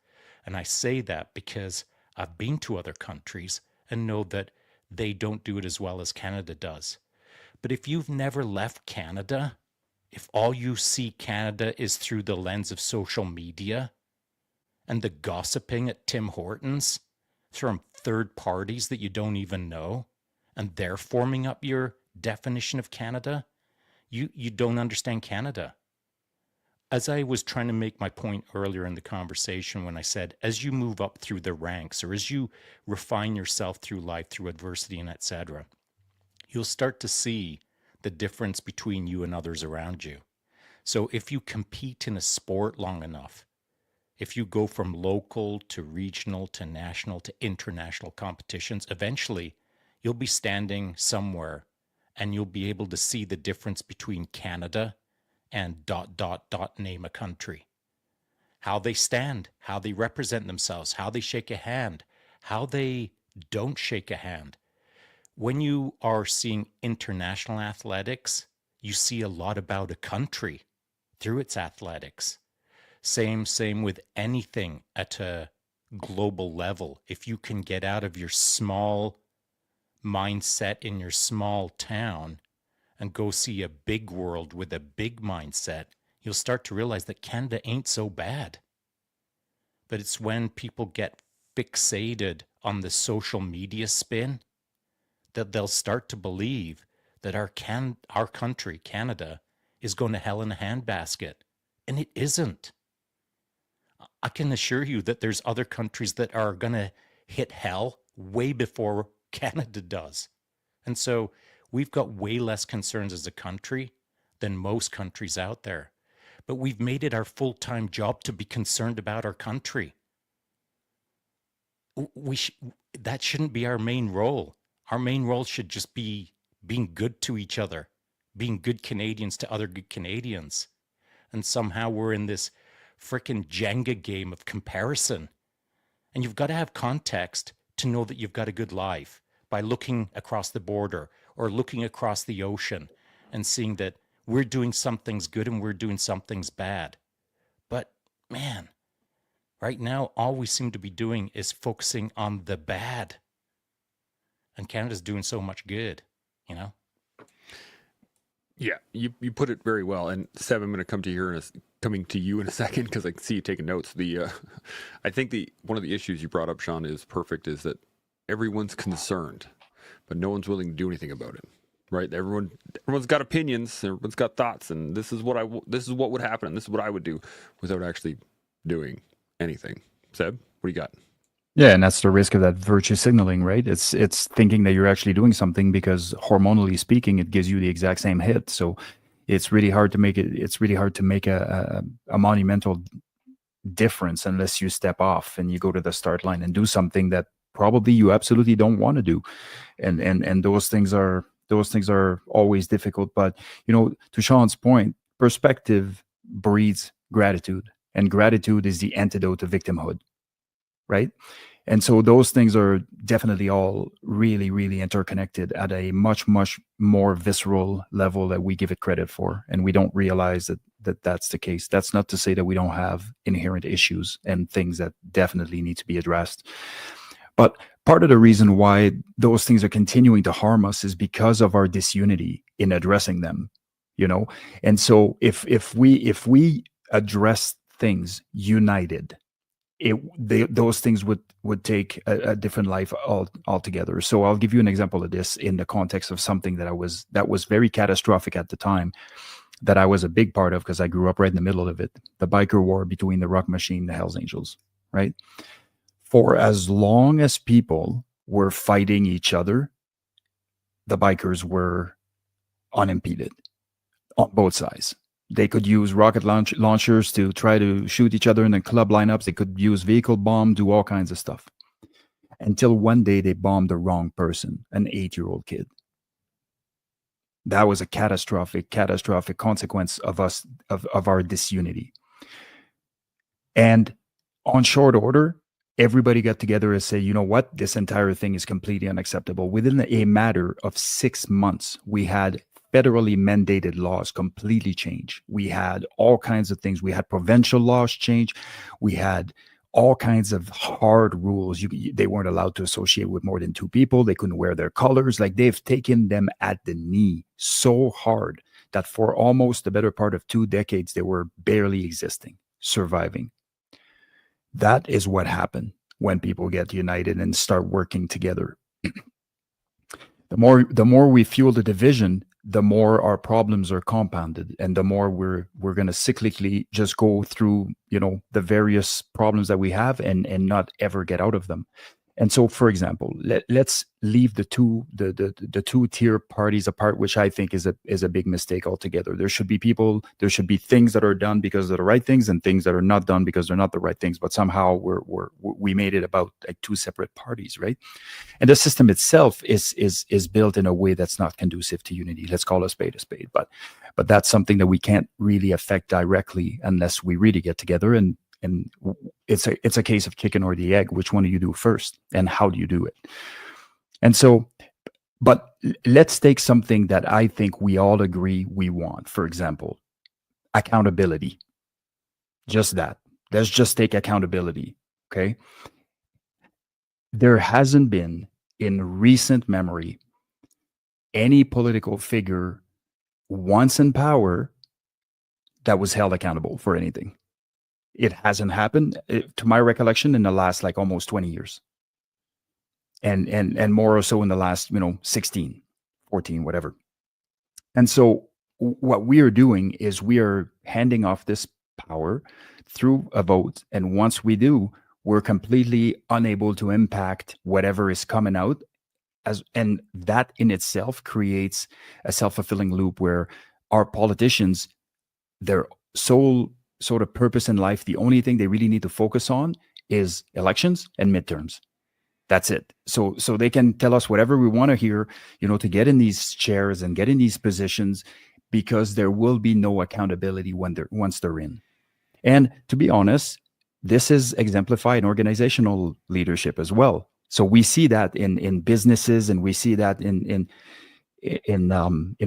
And I say that because I've been to other countries and know that they don't do it as well as Canada does. But if you've never left Canada, if all you see Canada is through the lens of social media and the gossiping at Tim Hortons from third parties that you don't even know, and they're forming up your definition of Canada, you don't understand Canada. As I was trying to make my point earlier in the conversation when I said, as you move up through the ranks or as you refine yourself through life, through adversity and etc., you'll start to see the difference between you and others around you. So if you compete in a sport long enough, if you go from local to regional to national to international competitions, eventually you'll be standing somewhere and you'll be able to see the difference between Canada and ... name a country. How they stand, how they represent themselves, how they shake a hand, how they don't shake a hand. When you are seeing international athletics, you see a lot about a country through its athletics. Same with anything at a global level. If you can get out of your small mindset in your small town and go see a big world with a big mindset, you'll start to realize that Canada ain't so bad. But it's when people get fixated on the social media spin that they'll start to believe that our country, Canada, is going to hell in a handbasket. And it isn't. I can assure you that there's other countries that are going to hit hell way before Canada does. And so we've got way less concerns as a country than most countries out there. But we've made it our full-time job to be concerned about our country. That shouldn't be our main role. Our main role should just be being good to each other, being good Canadians to other good Canadians. And somehow we're in this frickin' Jenga game of comparison. And you've got to have context to know that you've got a good life by looking across the border or looking across the ocean and seeing that we're doing some things good and we're doing some things bad. But man, right now, all we seem to be doing is focusing on the bad. And Canada's doing so much good, you know? Yeah, you put it very well. And Seb, I'm going to come to you in a second because I can see you taking notes. I think one of the issues you brought up, Shaun, is perfect. Is that everyone's concerned, but no one's willing to do anything about it. Right? Everyone's got opinions. Everyone's got thoughts, and this is what would happen, and this is what I would do, without actually doing anything. Seb, what do you got? Yeah, and that's the risk of that virtue signaling, right? It's thinking that you're actually doing something because hormonally speaking, it gives you the exact same hit. So it's really hard to make it. It's really hard to make a monumental difference unless you step off and you go to the start line and do something that probably you absolutely don't want to do. And those things are always difficult. But to Shaun's point, perspective breeds gratitude, and gratitude is the antidote to victimhood, right? And so those things are definitely all really, really interconnected at a much, much more visceral level that we give it credit for. And we don't realize that that's the case. That's not to say that we don't have inherent issues and things that definitely need to be addressed. But part of the reason why those things are continuing to harm us is because of our disunity in addressing them, And so if we address things united, those things would take a different life altogether. So I'll give you an example of this in the context of something that was very catastrophic at the time, that I was a big part of because I grew up right in the middle of it. The biker war between the Rock Machine and the Hells Angels, right? For as long as people were fighting each other, the bikers were unimpeded on both sides. They could use rocket launchers to try to shoot each other in the club lineups. They could use vehicle bomb, do all kinds of stuff. Until one day they bombed the wrong person, an 8-year-old kid. That was a catastrophic consequence of our disunity. And on short order, everybody got together and say, you know what? This entire thing is completely unacceptable. Within a matter of 6 months, we had federally mandated laws completely change. We had all kinds of things. We had provincial laws change. We had all kinds of hard rules. They weren't allowed to associate with more than 2 people. They couldn't wear their colors. Like, they've taken them at the knee so hard that for almost the better part of 2 decades, they were barely existing, surviving. That is what happened when people get united and start working together. The more we fuel the division, the more our problems are compounded, and the more we're going to cyclically just go through, the various problems that we have and not ever get out of them. And so, for example, let's leave the two tier parties apart, which I think is a big mistake altogether. There should be things that are done because they're the right things, and things that are not done because they're not the right things. But somehow we made it about like 2 separate parties, right? And the system itself is built in a way that's not conducive to unity. Let's call a spade, but that's something that we can't really affect directly unless we really get together. And it's a case of chicken or the egg. Which one do you do first, and how do you do it? And so, but let's take something that I think we all agree we want. For example, accountability. Just that. Let's just take accountability. Okay. There hasn't been in recent memory any political figure once in power that was held accountable for anything. It hasn't happened, to my recollection, in the last like almost 20 years. And more or so in the last, 16, 14, whatever. And so what we are doing is we are handing off this power through a vote. And once we do, we're completely unable to impact whatever is coming out. And that in itself creates a self-fulfilling loop where our politicians, their sole sort of purpose in life, the only thing they really need to focus on is elections and midterms. That's it. So they can tell us whatever we want to hear, to get in these chairs and get in these positions, because there will be no accountability once they're in. And to be honest, this is exemplified in organizational leadership as well. So we see that in businesses, and we see that in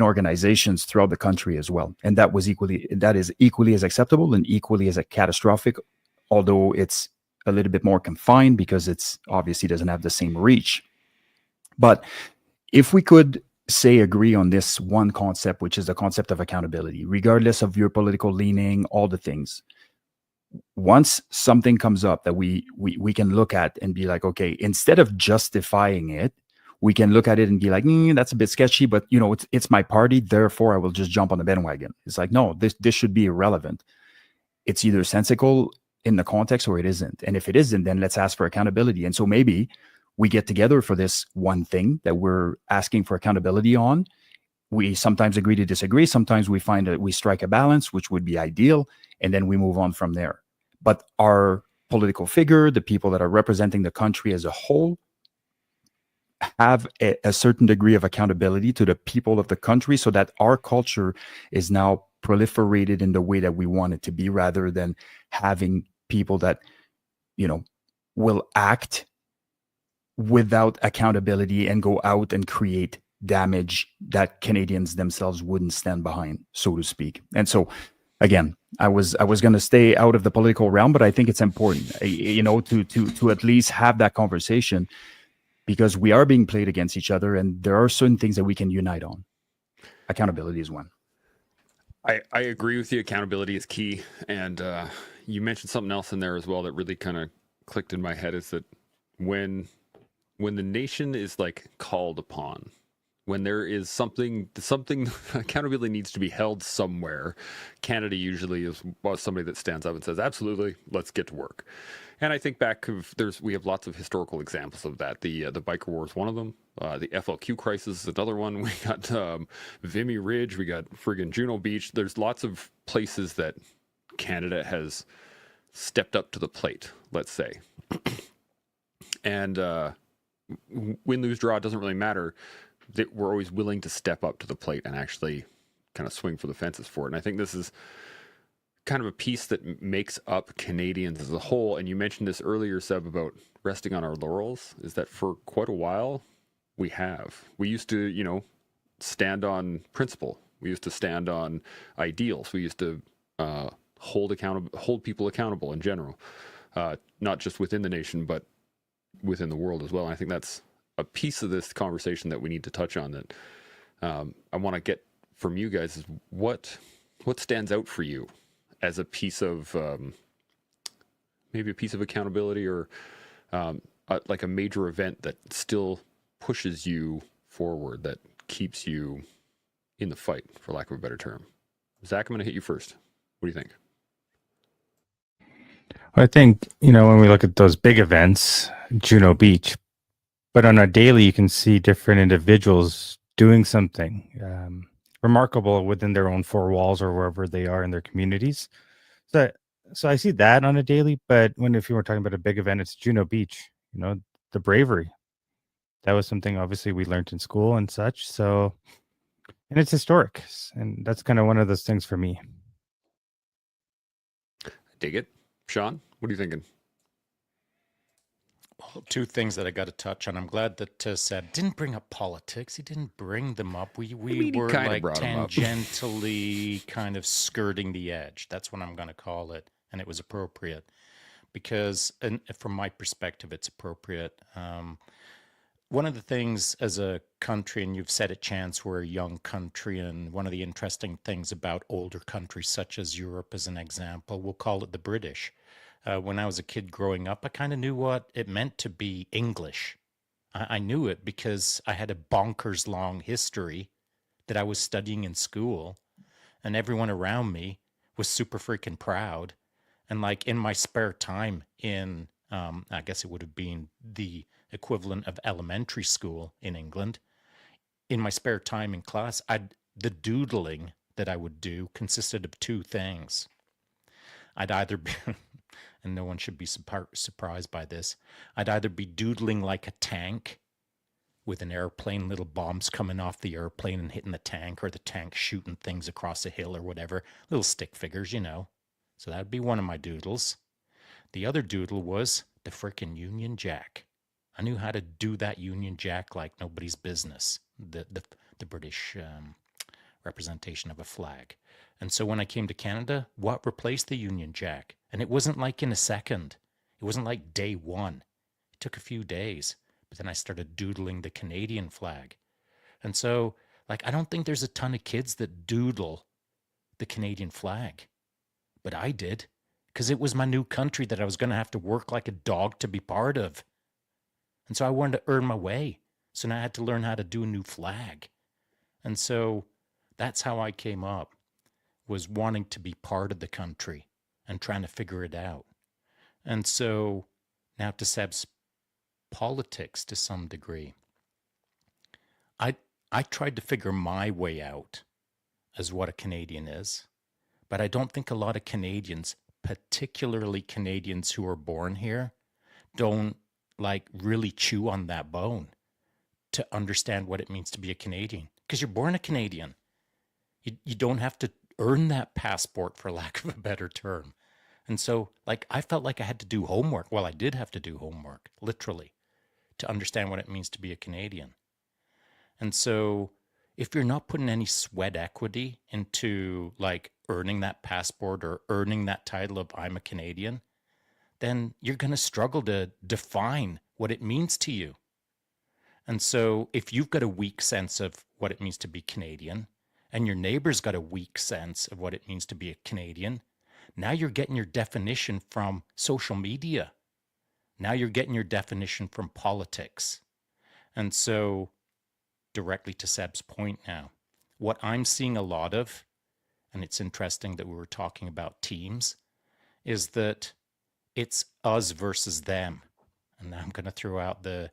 organizations throughout the country as well. And that is equally as acceptable and equally as catastrophic, although it's a little bit more confined because it's obviously doesn't have the same reach. But if we could agree on this one concept, which is the concept of accountability, regardless of your political leaning, all the things, once something comes up that we can look at and be like, okay, instead of justifying it, we can look at it and be like, that's a bit sketchy, but it's my party, therefore I will just jump on the bandwagon. It's like, no, this should be irrelevant. It's either sensical in the context or it isn't. And if it isn't, then let's ask for accountability. And so maybe we get together for this one thing that we're asking for accountability on. We sometimes agree to disagree. Sometimes we find that we strike a balance, which would be ideal. And then we move on from there. But our political figure, the people that are representing the country as a whole, have a certain degree of accountability to the people of the country so that our culture is now proliferated in the way that we want it to be, rather than having people that, will act without accountability and go out and create damage that Canadians themselves wouldn't stand behind, so to speak. And so, again, I was going to stay out of the political realm, but I think it's important, to at least have that conversation, because we are being played against each other, and there are certain things that we can unite on. Accountability is one. I agree with you. Accountability is key. And you mentioned something else in there as well that really kind of clicked in my head, is that when the nation is like called upon, when there is something accountability needs to be held somewhere, Canada usually is somebody that stands up and says, absolutely, let's get to work. And I think back we have lots of historical examples of that. The biker war is one of them. The FLQ crisis is another one. We got Vimy Ridge. We got friggin' Juno Beach. There's lots of places that Canada has stepped up to the plate, let's say. And win, lose, draw, it doesn't really matter. That we're always willing to step up to the plate and actually kind of swing for the fences for it. And I think this is kind of a piece that makes up Canadians as a whole. And you mentioned this earlier, Seb, about resting on our laurels, is that for quite a while we used to, stand on principle. We used to stand on ideals. We used to hold people accountable in general, not just within the nation, but within the world as well. And I think that's a piece of this conversation that we need to touch on, that I want to get from you guys, is what stands out for you as a piece of maybe a piece of accountability, or like a major event that still pushes you forward, that keeps you in the fight, for lack of a better term. Zach, I'm going to hit you first. What do you think? I think, when we look at those big events, Juno Beach, but on a daily, you can see different individuals doing something remarkable within their own four walls or wherever they are in their communities. So I see that on a daily, but if you were talking about a big event, it's Juno Beach, the bravery. That was something obviously we learned in school and such. So, and it's historic. And that's kind of one of those things for me. Dig it. Shaun, what are you thinking? Well, two things that I got to touch on. I'm glad that Seb didn't bring up politics. He didn't bring them up. We were like tangentially kind of skirting the edge. That's what I'm going to call it. And it was appropriate because, and from my perspective, it's appropriate. One of the things as a country, and you've said it, Chance, we're a young country, and one of the interesting things about older countries, such as Europe as an example, we'll call it the British. When I was a kid growing up, I kind of knew what it meant to be English. I knew it because I had a bonkers long history that I was studying in school, and everyone around me was super freaking proud. And like in my spare time in, I guess it would have been the equivalent of elementary school in England, in my spare time in class, the doodling that I would do consisted of two things. I'd either be, and no one should be surprised by this, I'd either be doodling like a tank with an airplane, little bombs coming off the airplane and hitting the tank, or the tank shooting things across a hill or whatever, little stick figures, So that'd be one of my doodles. The other doodle was the frickin' Union Jack. I knew how to do that Union Jack like nobody's business, the British representation of a flag. And so when I came to Canada, what replaced the Union Jack? And it wasn't like in a second. It wasn't like day one. It took a few days. But then I started doodling the Canadian flag. And so, I don't think there's a ton of kids that doodle the Canadian flag. But I did, because it was my new country that I was going to have to work like a dog to be part of. And so I wanted to earn my way. So now I had to learn how to do a new flag. And so that's how I came up, was wanting to be part of the country and trying to figure it out. And so now to Seb's politics to some degree, I tried to figure my way out as what a Canadian is. But I don't think a lot of Canadians, particularly Canadians who are born here, don't really chew on that bone to understand what it means to be a Canadian, because you're born a Canadian. You don't have to earn that passport, for lack of a better term. And so, like, I felt like I had to do homework. Well, I did have to do homework, literally, to understand what it means to be a Canadian. And so, if you're not putting any sweat equity into, like, earning that passport or earning that title of I'm a Canadian, then you're going to struggle to define what it means to you. And so, if you've got a weak sense of what it means to be Canadian, and your neighbor's got a weak sense of what it means to be a Canadian, now you're getting your definition from social media. Now you're getting your definition from politics. And so, directly to Seb's point now, what I'm seeing a lot of, and it's interesting that we were talking about teams, is that it's us versus them. And I'm going to throw out the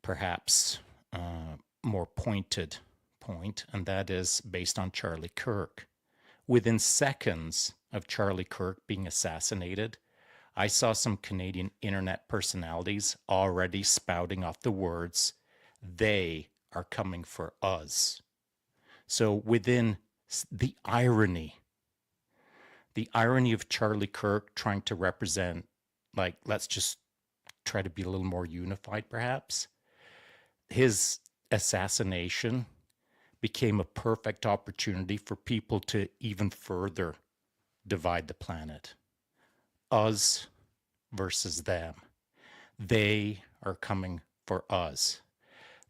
perhaps more pointed point, and that is based on Charlie Kirk. Within seconds of Charlie Kirk being assassinated, I saw some Canadian internet personalities already spouting off the words, "They are coming for us." So within the irony of Charlie Kirk trying to represent, like, let's just try to be a little more unified perhaps, his assassination became a perfect opportunity for people to even further divide the planet. Us versus them. They are coming for us.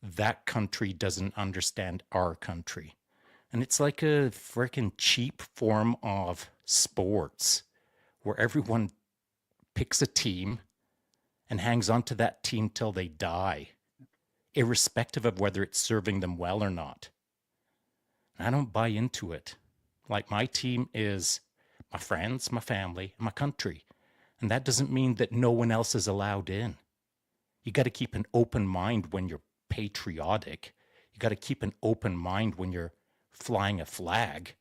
That country doesn't understand our country. And it's like a freaking cheap form of sports where everyone picks a team and hangs on to that team till they die, irrespective of whether it's serving them well or not. I don't buy into it. Like, my team is my friends, my family, my country. And that doesn't mean that no one else is allowed in. You got to keep an open mind when you're patriotic. You got to keep an open mind when you're flying a flag.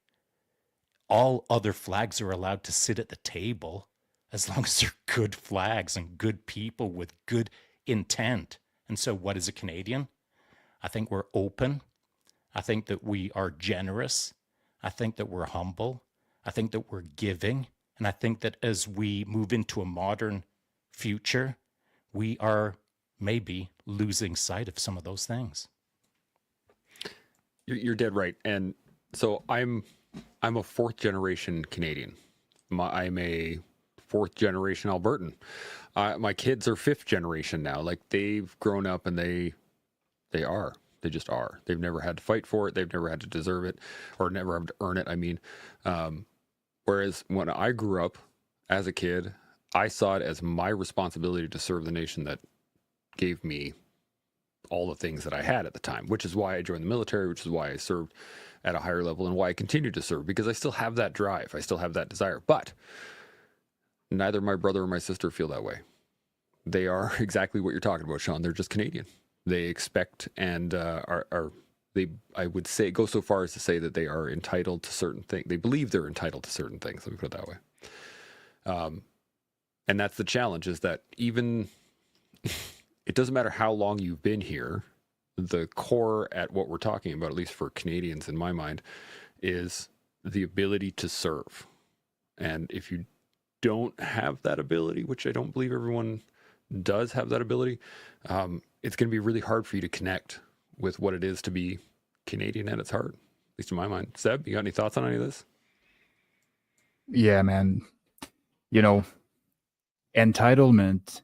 All other flags are allowed to sit at the table as long as they're good flags and good people with good intent. And so what is a Canadian? I think we're open. I think that we are generous. I think that we're humble. I think that we're giving. And I think that as we move into a modern future, we are maybe losing sight of some of those things. You're dead right. And so I'm a fourth generation Canadian. I'm a fourth generation Albertan. My kids are fifth generation now. Like, they've grown up and they just are. They've never had to fight for it. They've never had to deserve it, or never had to earn it. I mean, whereas when I grew up as a kid, I saw it as my responsibility to serve the nation that gave me all the things that I had at the time, which is why I joined the military, which is why I served at a higher level, and why I continue to serve, because I still have that drive. I still have that desire. But neither my brother or my sister feel that way. They are exactly what you're talking about, Shaun. They're just Canadian. They expect and I would say, go so far as to say that they are entitled to certain things. They believe they're entitled to certain things. Let me put it that way. And that's the challenge, is that even it doesn't matter how long you've been here, the core at what we're talking about, at least for Canadians in my mind, is the ability to serve. And if you don't have that ability, which I don't believe everyone does have that ability, it's going to be really hard for you to connect with what it is to be Canadian at its heart, at least in my mind. Seb, you got any thoughts on any of this? Yeah, man. You know, entitlement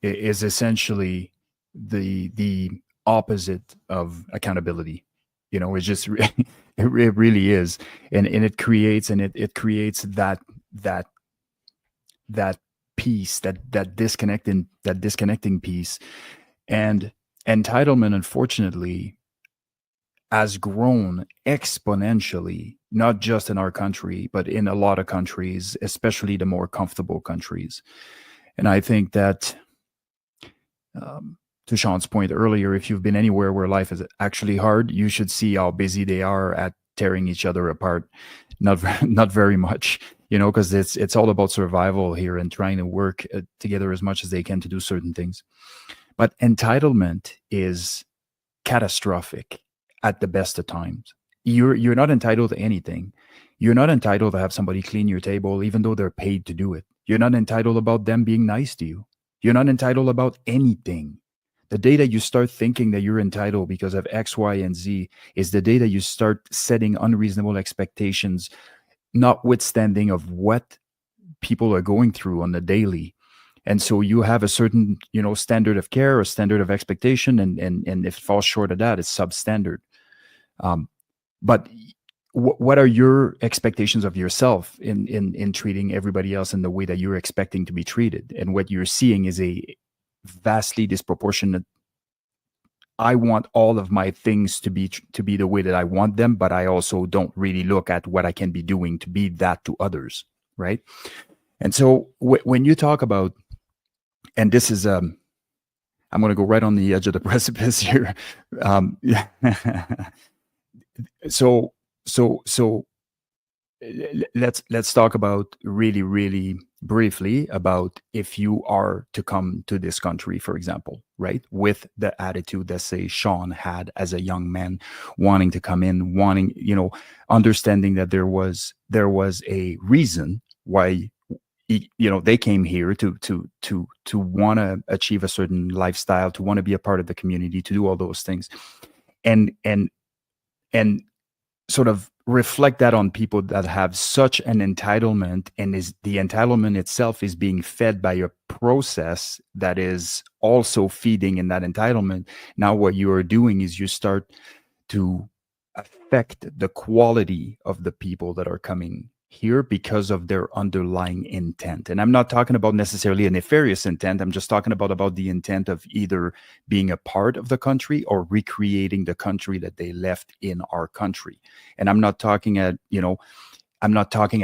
is essentially the opposite of accountability. You know, it's just it really is, and it creates that piece, that disconnecting piece. And entitlement, unfortunately, has grown exponentially, not just in our country, but in a lot of countries, especially the more comfortable countries. And I think that, to Shaun's point earlier, if you've been anywhere where life is actually hard, you should see how busy they are at tearing each other apart. Not very much, you know, because it's all about survival here and trying to work together as much as they can to do certain things. But entitlement is catastrophic at the best of times. You're not entitled to anything. You're not entitled to have somebody clean your table, even though they're paid to do it. You're not entitled about them being nice to you. You're not entitled about anything. The day that you start thinking that you're entitled because of X, Y, and Z is the day that you start setting unreasonable expectations, notwithstanding of what people are going through on the daily. And so you have a certain, standard of care or standard of expectation, and if it falls short of that, it's substandard. But what are your expectations of yourself in treating everybody else in the way that you're expecting to be treated? And what you're seeing is a vastly disproportionate. I want all of my things to be the way that I want them, but I also don't really look at what I can be doing to be that to others, right? And so when you talk about, and this is I'm going to go right on the edge of the precipice here. So let's talk about really, really briefly about if you are to come to this country, for example, right? With the attitude that, say, Shaun had as a young man, wanting to come in, understanding that there was a reason why they came here to want to achieve a certain lifestyle, to want to be a part of the community, to do all those things, and sort of reflect that on people that have such an entitlement, and the entitlement itself is being fed by a process that is also feeding in that entitlement. Now what you are doing is you start to affect the quality of the people that are coming here because of their underlying intent. And I'm not talking about necessarily a nefarious intent. I'm just talking about the intent of either being a part of the country or recreating the country that they left in our country. And I'm not talking at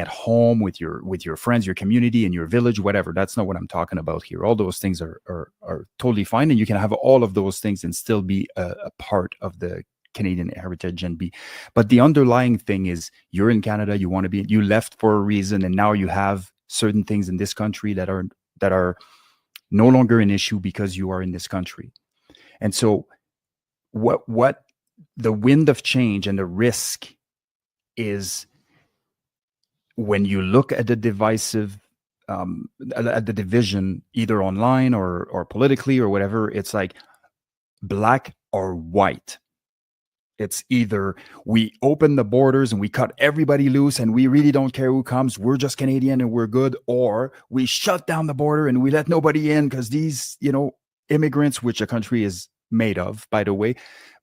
home with your friends, your community, and your village, whatever. That's not what I'm talking about here. All those things are totally fine. And you can have all of those things and still be a part of the Canadian heritage but the underlying thing is, you're in Canada, you left for a reason, and now you have certain things in this country that are no longer an issue because you are in this country. And so what the wind of change and the risk is, when you look at the divisive at the division, either online or politically or whatever, it's like black or white. It's either we open the borders and we cut everybody loose and we really don't care who comes, we're just Canadian and we're good, or we shut down the border and we let nobody in because these, immigrants, which a country is made of, by the way,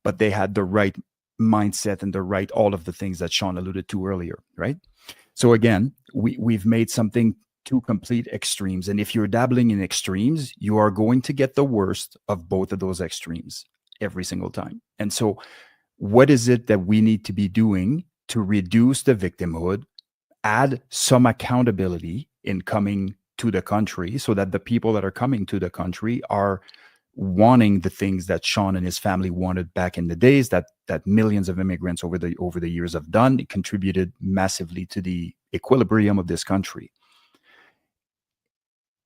but they had the right mindset and the right, all of the things that Shaun alluded to earlier, right? So again, we've made something two complete extremes. And if you're dabbling in extremes, you are going to get the worst of both of those extremes every single time. And so what is it that we need to be doing to reduce the victimhood, add some accountability in coming to the country, so that the people that are coming to the country are wanting the things that Shaun and his family wanted back in the days, that millions of immigrants over the years have done? It contributed massively to the equilibrium of this country.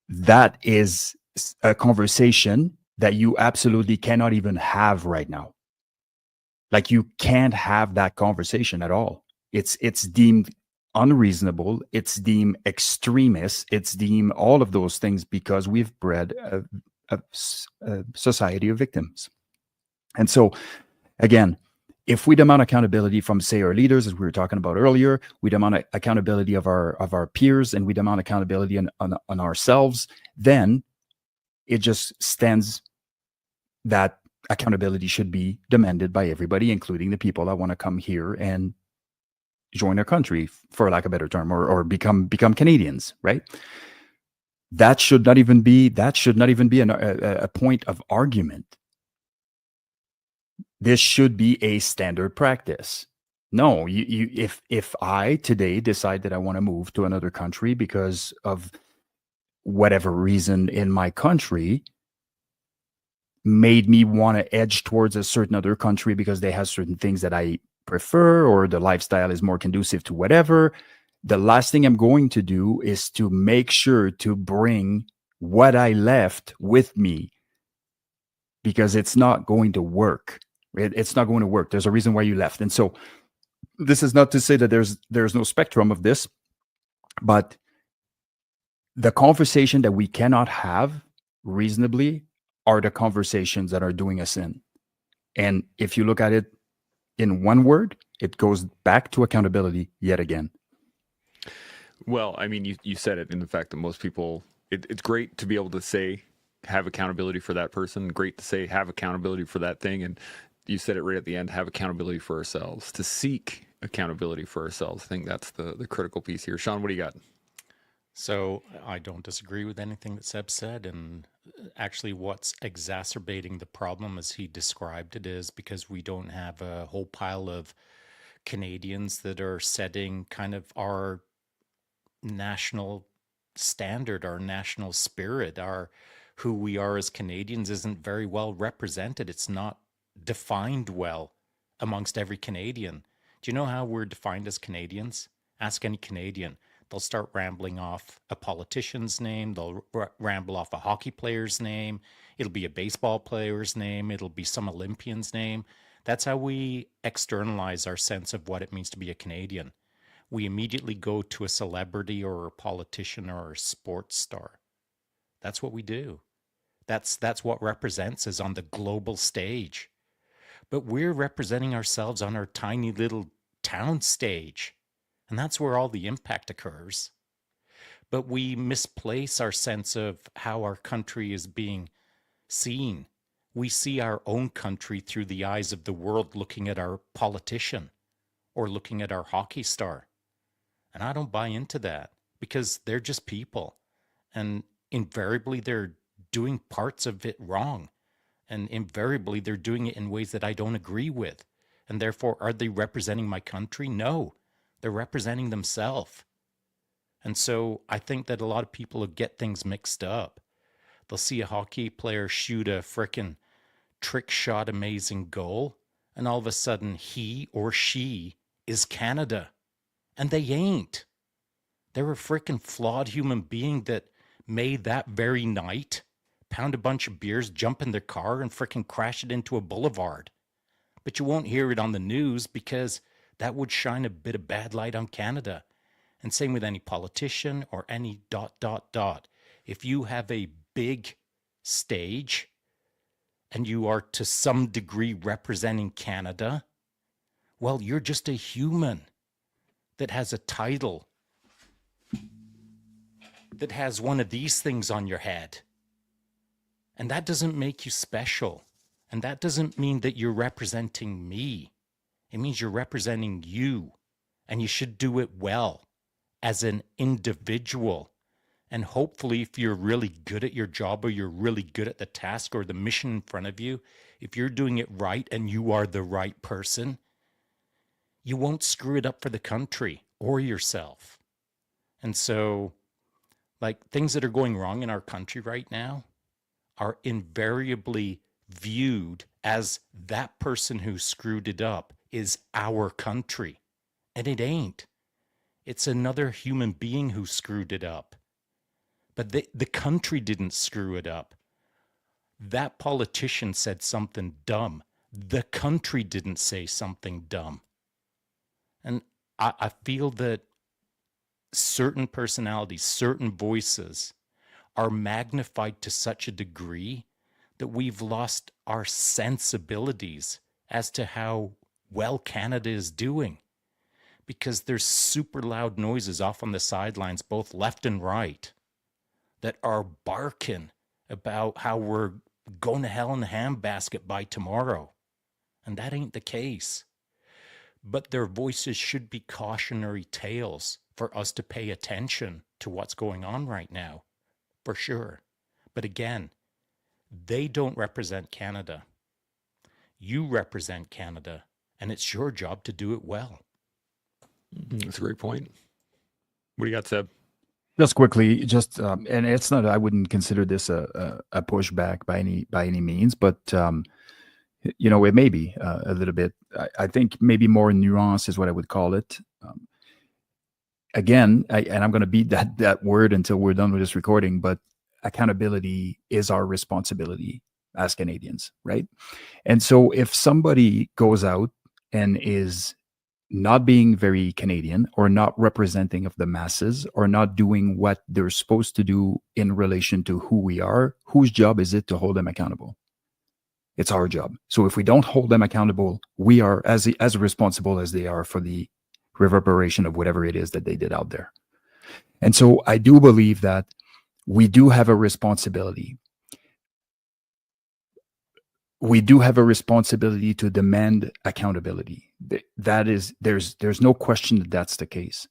That is a conversation that you absolutely cannot even have right now. Like, you can't have that conversation at all. It's deemed unreasonable. It's deemed extremist. It's deemed all of those things because we've bred a society of victims. And so, again, if we demand accountability from, say, our leaders, as we were talking about earlier, we demand accountability of our peers, and we demand accountability on ourselves, then it just stands that accountability should be demanded by everybody, including the people that want to come here and join our country, for lack of a better term, or become Canadians, right? That should not even be a point of argument. This should be a standard practice. No, if I today decide that I want to move to another country because of whatever reason in my country made me want to edge towards a certain other country because they have certain things that I prefer, or the lifestyle is more conducive to whatever, the last thing I'm going to do is to make sure to bring what I left with me, because it's not going to work. It's not going to work. There's a reason why you left. And so this is not to say that there's no spectrum of this, but the conversation that we cannot have reasonably are the conversations that are doing us in. And if you look at it in one word, it goes back to accountability yet again. Well, I mean, you said it in the fact that most people, it's great to be able to say, have accountability for that person. Great to say, have accountability for that thing. And you said it right at the end, have accountability for ourselves, to seek accountability for ourselves. I think that's the critical piece here. Shaun, what do you got? So I don't disagree with anything that Seb said. And actually what's exacerbating the problem as he described it is because we don't have a whole pile of Canadians that are setting kind of our national standard, our national spirit, our who we are as Canadians isn't very well represented. It's not defined well amongst every Canadian. Do you know how we're defined as Canadians? Ask any Canadian. They'll start rambling off a politician's name. They'll ramble off a hockey player's name. It'll be a baseball player's name. It'll be some Olympian's name. That's how we externalize our sense of what it means to be a Canadian. We immediately go to a celebrity or a politician or a sports star. That's what we do. That's what represents us on the global stage. But we're representing ourselves on our tiny little town stage. And that's where all the impact occurs. But we misplace our sense of how our country is being seen. We see our own country through the eyes of the world looking at our politician or looking at our hockey star. And I don't buy into that because they're just people. And invariably they're doing parts of it wrong. And invariably they're doing it in ways that I don't agree with. And therefore, are they representing my country? No. They're representing themselves. And so I think that a lot of people get things mixed up. They'll see a hockey player shoot a frickin' trick shot amazing goal, and all of a sudden he or she is Canada. And they ain't. They're a frickin' flawed human being that may that very night pound a bunch of beers, jump in their car, and frickin' crash it into a boulevard. But you won't hear it on the news because that would shine a bit of bad light on Canada. And same with any politician or any ... If you have a big stage and you are to some degree representing Canada, well, you're just a human that has a title, that has one of these things on your head. And that doesn't make you special. And that doesn't mean that you're representing me. It means you're representing you, and you should do it well as an individual. And hopefully, if you're really good at your job or you're really good at the task or the mission in front of you, if you're doing it right and you are the right person, you won't screw it up for the country or yourself. And so, like, things that are going wrong in our country right now are invariably viewed as that person who screwed it up is our country. And it ain't. It's another human being who screwed it up. But the country didn't screw it up. That politician said something dumb. The country didn't say something dumb. And I feel that certain personalities, certain voices are magnified to such a degree that we've lost our sensibilities as to how well Canada is doing, because there's super loud noises off on the sidelines, both left and right, that are barking about how we're going to hell in a handbasket by tomorrow. And that ain't the case. But their voices should be cautionary tales for us to pay attention to what's going on right now, for sure. But again, they don't represent Canada. You represent Canada, and it's your job to do it well. That's a great point. What do you got, Seb? Just quickly, and it's not. I wouldn't consider this a pushback by any means, but it may be a little bit. I think maybe more nuance is what I would call it. Again, and I'm going to beat that word until we're done with this recording, but accountability is our responsibility. as Canadians, right? And so if somebody goes out and is not being very Canadian or not representing of the masses or not doing what they're supposed to do in relation to who we are, whose job is it to hold them accountable? It's our job. So if we don't hold them accountable, we are as responsible as they are for the reverberation of whatever it is that they did out there. And so I do believe that we do have a responsibility. We do have a responsibility to demand accountability. That is, there's no question that that's the case.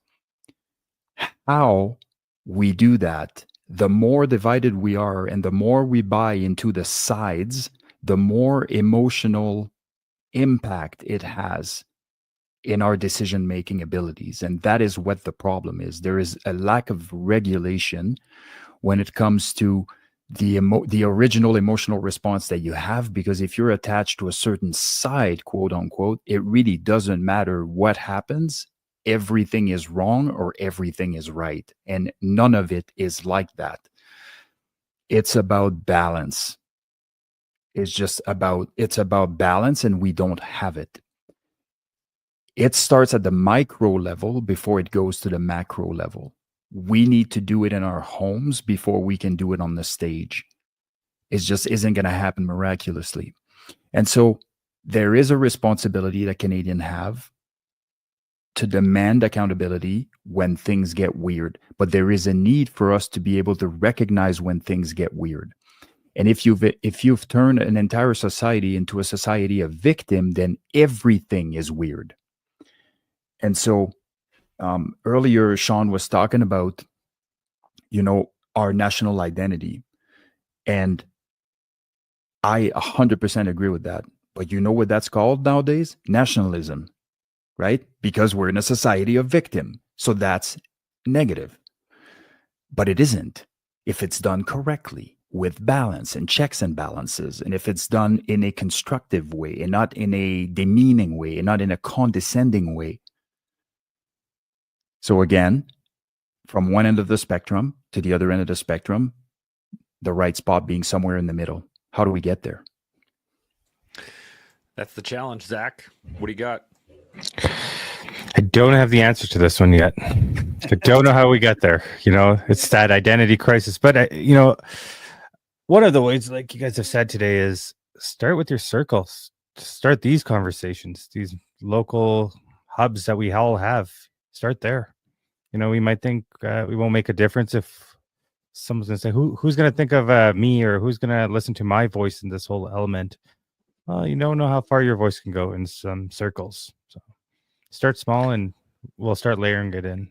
How we do that, the more divided we are and the more we buy into the sides, the more emotional impact it has in our decision-making abilities. And that is what the problem is. There is a lack of regulation when it comes to the original emotional response that you have, because if you're attached to a certain side, quote unquote, it really doesn't matter what happens. Everything is wrong or everything is right. And none of it is like that. It's about balance. It's about balance, and we don't have it. It starts at the micro level before it goes to the macro level. We need to do it in our homes before we can do it on the stage. It just isn't going to happen miraculously. And so there is a responsibility that Canadians have to demand accountability when things get weird. But there is a need for us to be able to recognize when things get weird. And if you've turned an entire society into a society of victim, then everything is weird. And so earlier, Shaun was talking about, our national identity. And I 100% agree with that. But you know what that's called nowadays? Nationalism, right? Because we're in a society of victim. So that's negative. But it isn't if it's done correctly, with balance and checks and balances. And if it's done in a constructive way and not in a demeaning way and not in a condescending way. So again, from one end of the spectrum to the other end of the spectrum, the right spot being somewhere in the middle. How do we get there? That's the challenge, Zach. What do you got? I don't have the answer to this one yet. I don't know how we get there. It's that identity crisis. But, one of the ways, like you guys have said today, is start with your circles. Start these conversations, these local hubs that we all have. Start there. We might think we won't make a difference if someone's going to say, who's going to think of me, or who's going to listen to my voice in this whole element? Well, you don't know how far your voice can go in some circles. So start small and we'll start layering it in.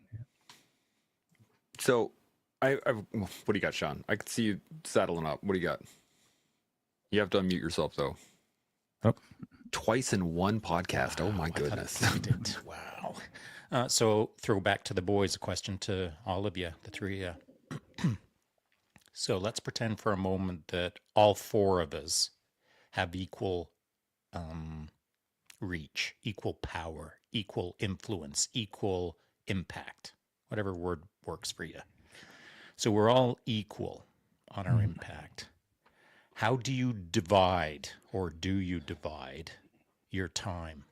So what do you got, Shaun? I can see you saddling up. What do you got? You have to unmute yourself, though. Oh. Twice in one podcast. Oh, my goodness. Wow. So throw back to the boys a question to all of you, the three of you. So let's pretend for a moment that all four of us have equal reach, equal power, equal influence, equal impact, whatever word works for you. So we're all equal on our impact. How do you divide, or do you divide your time?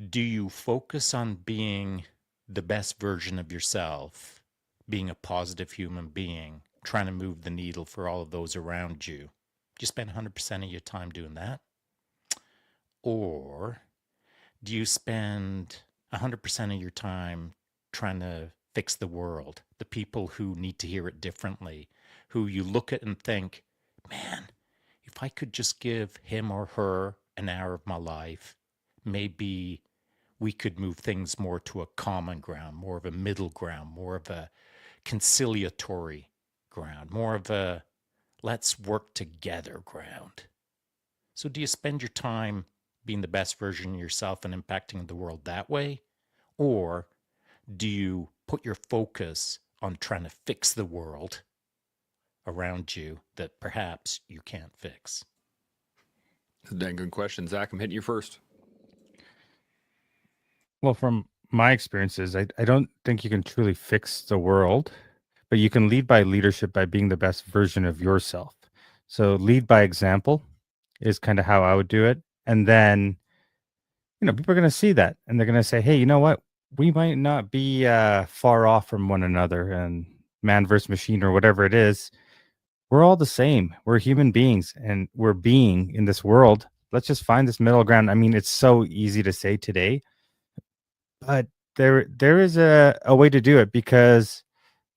Do you focus on being the best version of yourself, being a positive human being, trying to move the needle for all of those around you? Do you spend 100% of your time doing that? Or do you spend 100% of your time trying to fix the world, the people who need to hear it differently, who you look at and think, man, if I could just give him or her an hour of my life, maybe we could move things more to a common ground, more of a middle ground, more of a conciliatory ground, more of a let's work together ground. So do you spend your time being the best version of yourself and impacting the world that way? Or do you put your focus on trying to fix the world around you that perhaps you can't fix? That's a dang good question. Zach, I'm hitting you first. Well, from my experiences, I don't think you can truly fix the world, but you can lead by leadership by being the best version of yourself. So lead by example is kind of how I would do it. And then, people are going to see that and they're going to say, hey, you know what? We might not be far off from one another, and man versus machine or whatever it is. We're all the same. We're human beings and we're being in this world. Let's just find this middle ground. I mean, it's so easy to say today, but there is a way to do it, because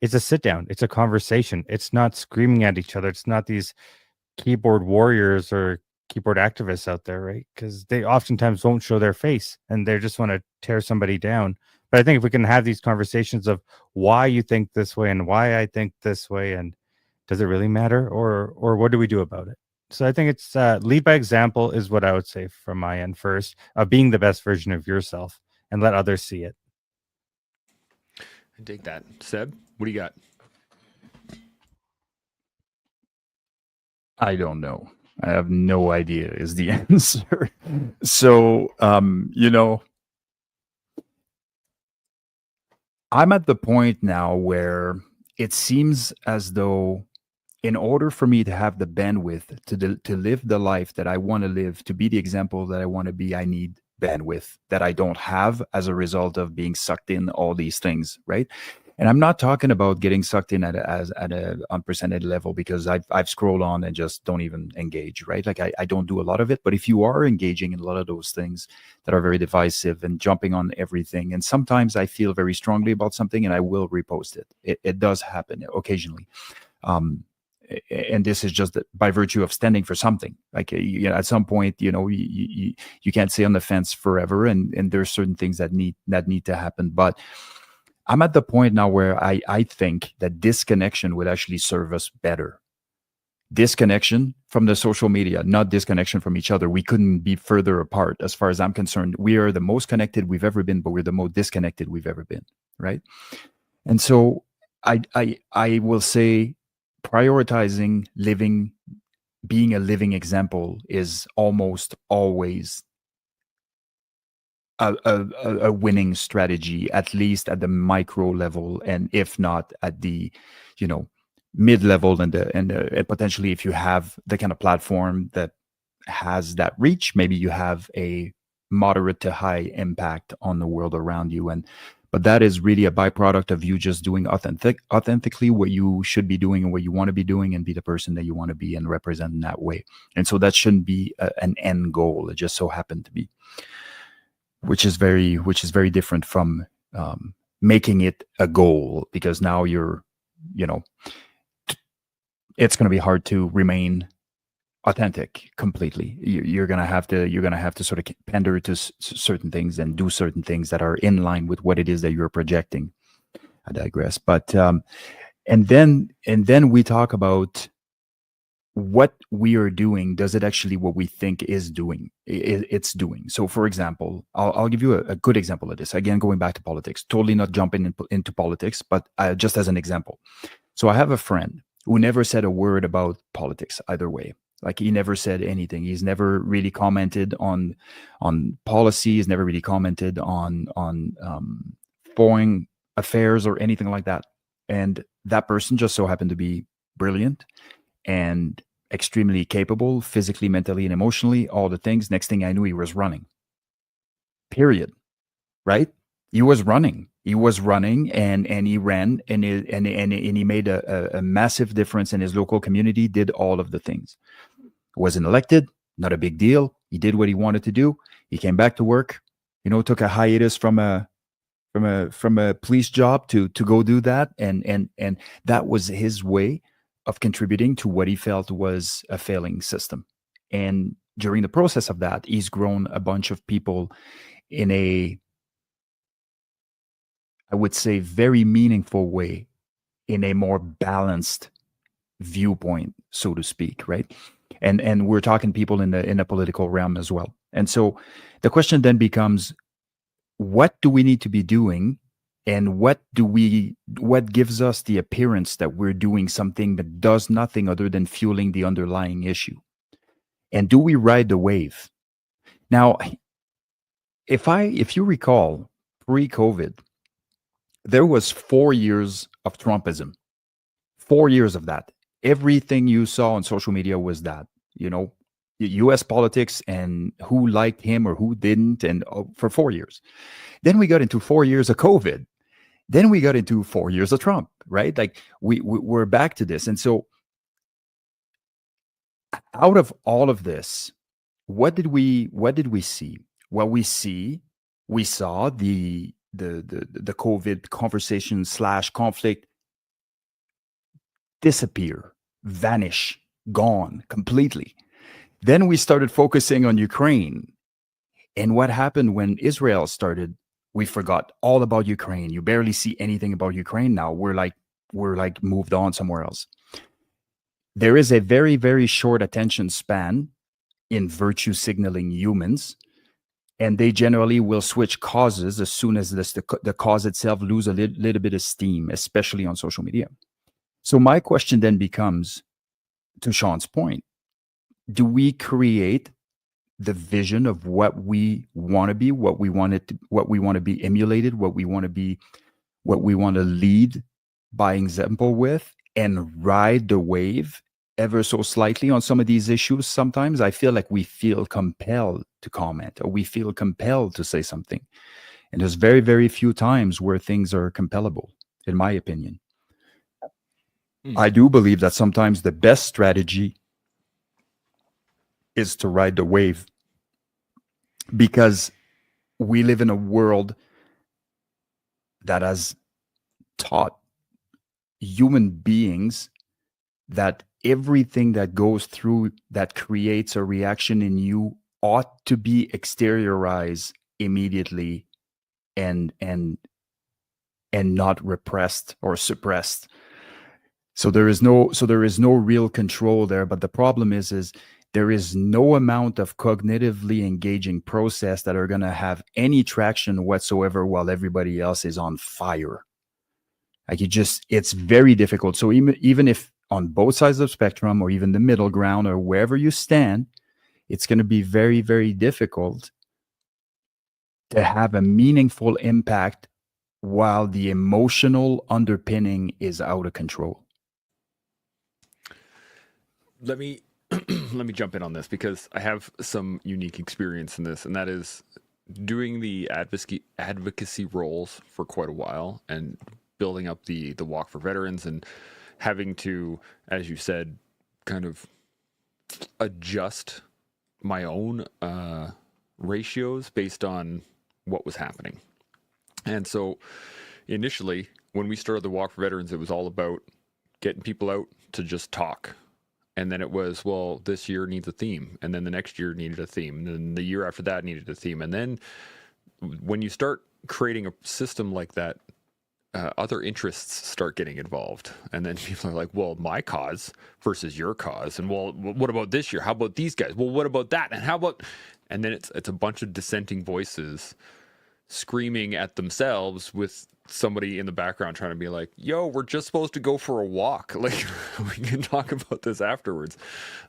it's a sit down. It's a conversation. It's not screaming at each other. It's not these keyboard warriors or keyboard activists out there, right? Because they oftentimes won't show their face and they just want to tear somebody down. But I think if we can have these conversations of why you think this way and why I think this way, and does it really matter, or what do we do about it? So I think it's lead by example is what I would say from my end first, of being the best version of yourself and let others see it. I dig that. Seb, what do you got? I don't know. I have no idea is the answer. So, I'm at the point now where it seems as though in order for me to have the bandwidth to live the life that I want to live, to be the example that I want to be, I need bandwidth that I don't have as a result of being sucked in all these things, right? And I'm not talking about getting sucked in at a unprecedented level, because I've scrolled on and just don't even engage, right? Like I don't do a lot of it. But if you are engaging in a lot of those things that are very divisive and jumping on everything, and sometimes I feel very strongly about something and I will repost it. It does happen occasionally. And this is just by virtue of standing for something. Like at some point, you can't stay on the fence forever, and there's certain things that need to happen. But I'm at the point now where I think that disconnection would actually serve us better. Disconnection from the social media, not disconnection from each other. We couldn't be further apart as far as I'm concerned. We are the most connected we've ever been, but we're the most disconnected we've ever been, right? And so I will say prioritizing living, being a living example is almost always a winning strategy, at least at the micro level, and if not at the mid level, and potentially if you have the kind of platform that has that reach, maybe you have a moderate to high impact on the world around you. But that is really a byproduct of you just doing authentically what you should be doing and what you want to be doing, and be the person that you want to be and represent in that way. And so that shouldn't be an end goal. It just so happened to be, which is very different from making it a goal, because now it's going to be hard to remain authentic completely. You're going to have to sort of pander to certain things and do certain things that are in line with what it is that you're projecting. I digress. But and then we talk about what we are doing. Does it actually what we think is doing? It's doing. So, for example, I'll give you a good example of this. Again, going back to politics, totally not jumping into politics, but just as an example. So I have a friend who never said a word about politics either way. Like, he never said anything. He's never really commented on policy. He's never really commented on foreign affairs or anything like that. And that person just so happened to be brilliant and extremely capable, physically, mentally, and emotionally, all the things. Next thing I knew, he was running. Period. Right? He was running. And he ran, and he made a massive difference in his local community, did all of the things. Wasn't elected, not a big deal. He did what he wanted to do. He came back to work, took a hiatus from a police job to go do that. And that was his way of contributing to what he felt was a failing system. And during the process of that, he's grown a bunch of people in a, I would say, very meaningful way, in a more balanced viewpoint, so to speak, right? And we're talking people in the political realm as well. And so the question then becomes, what do we need to be doing, and what gives us the appearance that we're doing something that does nothing other than fueling the underlying issue? And do we ride the wave? Now, if you recall, pre-COVID, there was 4 years of Trumpism. 4 years of that. everything you saw on social media was that, US politics and who liked him or who didn't, and for 4 years. Then we got into 4 years of COVID. Then we got into 4 years of Trump, right? Like we're back to this. And so out of all of this, what did we see? Well, we saw the COVID conversation / conflict disappear, vanish, gone completely. Then we started focusing on Ukraine. And what happened when Israel started? We forgot all about Ukraine. You barely see anything about Ukraine now. We're like moved on somewhere else. There is a very, very short attention span in virtue signaling humans, and they generally will switch causes as soon as the cause itself lose a little bit of steam, especially on social media. So my question then becomes, to Shaun's point, do we create the vision of what we want to be, what we want to be emulated, what we want to lead by example with, and ride the wave ever so slightly on some of these issues? Sometimes I feel like we feel compelled to comment, or we feel compelled to say something. And there's very, very few times where things are compellable, in my opinion. I do believe that sometimes the best strategy is to ride the wave, because we live in a world that has taught human beings that everything that goes through that creates a reaction in you ought to be exteriorized immediately and not repressed or suppressed. So there is no real control there. But the problem is there is no amount of cognitively engaging process that are going to have any traction whatsoever while everybody else is on fire. Like it's very difficult. So even if on both sides of the spectrum, or even the middle ground, or wherever you stand, it's going to be very, very difficult to have a meaningful impact while the emotional underpinning is out of control. Let me jump in on this, because I have some unique experience in this, and that is doing the advocacy roles for quite a while and building up the Walk for Veterans, and having to, as you said, kind of adjust my own ratios based on what was happening. And so initially, when we started the Walk for Veterans, it was all about getting people out to just talk. And then it was, well, this year needs a theme. And then the next year needed a theme. And then the year after that needed a theme. And then when you start creating a system like that, other interests start getting involved. And then people are like, well, my cause versus your cause. And well, what about this year? How about these guys? Well, what about that? And how about, and then it's a bunch of dissenting voices screaming at themselves, with somebody in the background trying to be like, yo, we're just supposed to go for a walk. Like, we can talk about this afterwards.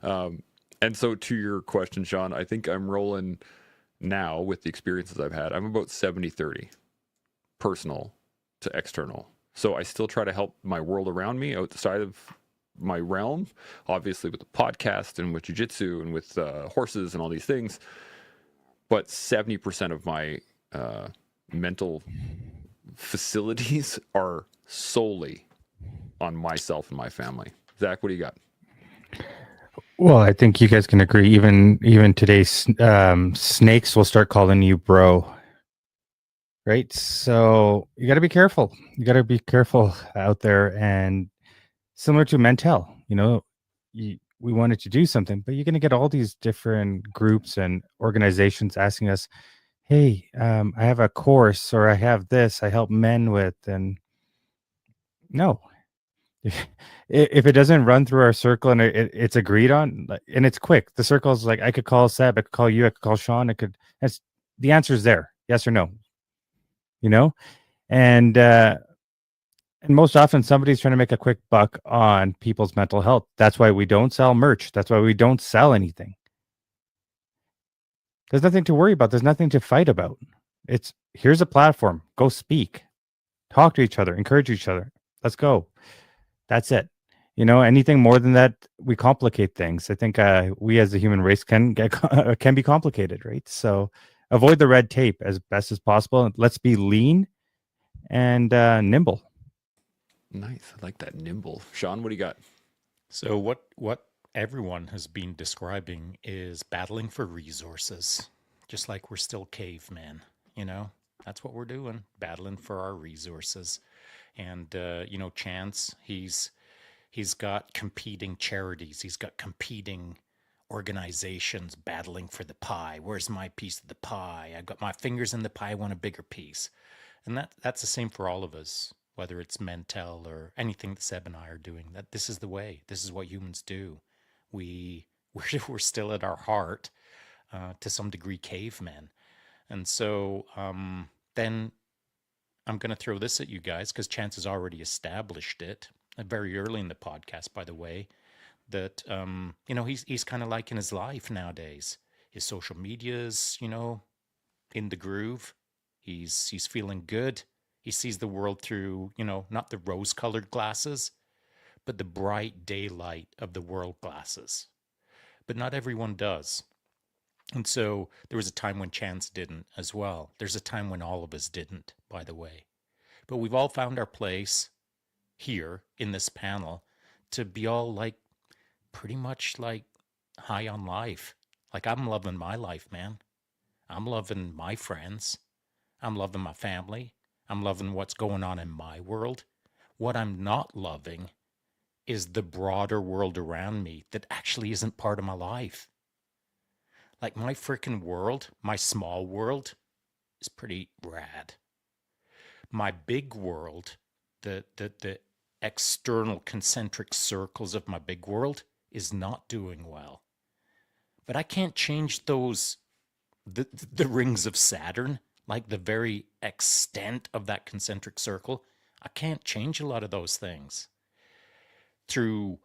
And so to your question, Shaun, I think I'm rolling now with the experiences I've had. I'm about 70-30 personal to external. So I still try to help my world around me outside of my realm, obviously with the podcast and with jiu-jitsu and with horses and all these things. But 70% of my mental facilities are solely on myself and my family. Zach, what do you got? Well, I think you guys can agree. Even today's snakes will start calling you bro, right? So you got to be careful. You got to be careful out there. And similar to Mentell, we wanted to do something, but you're going to get all these different groups and organizations asking us, hey, I have a course, or I have this I help men with. And no, if it doesn't run through our circle and it's agreed on, and it's quick, the circle is like, I could call Seb, I could call you, I could call Shaun, the answer is there, yes or no, and most often somebody's trying to make a quick buck on people's mental health. That's why we don't sell merch. That's why we don't sell anything. There's nothing to worry about. There's nothing to fight about. Here's a platform. Go speak. Talk to each other. Encourage each other. Let's go. That's it. anything more than that, we complicate things. I think we as a human race can be complicated, right? So avoid the red tape as best as possible. Let's be lean and nimble. Nice. I like that, nimble. Shaun, what do you got? So what everyone has been describing is battling for resources, just like we're still cavemen, That's what we're doing, battling for our resources. And Chance, he's got competing charities, he's got competing organizations battling for the pie. Where's my piece of the pie? I got my fingers in the pie, I want a bigger piece. And that's the same for all of us, whether it's Mentell or anything that Seb and I are doing. That this is the way. This is what humans do. We're still at our heart, to some degree, cavemen. And so then I'm going to throw this at you guys because Chance has already established it very early in the podcast, by the way, that he's kind of like in his life nowadays. His social media's in the groove. He's feeling good. He sees the world through not the rose-colored glasses, but the bright daylight of the world glasses. But not everyone does. And so there was a time when Chance didn't as well. There's a time when all of us didn't, by the way. But we've all found our place here in this panel to be all pretty much high on life. I'm loving my life, man. I'm loving my friends. I'm loving my family. I'm loving what's going on in my world. What I'm not loving is the broader world around me that actually isn't part of my life. My freaking world, my small world, is pretty rad. My big world, the external concentric circles of my big world, is not doing well. But I can't change those, the rings of Saturn, the very extent of that concentric circle. I can't change a lot of those things through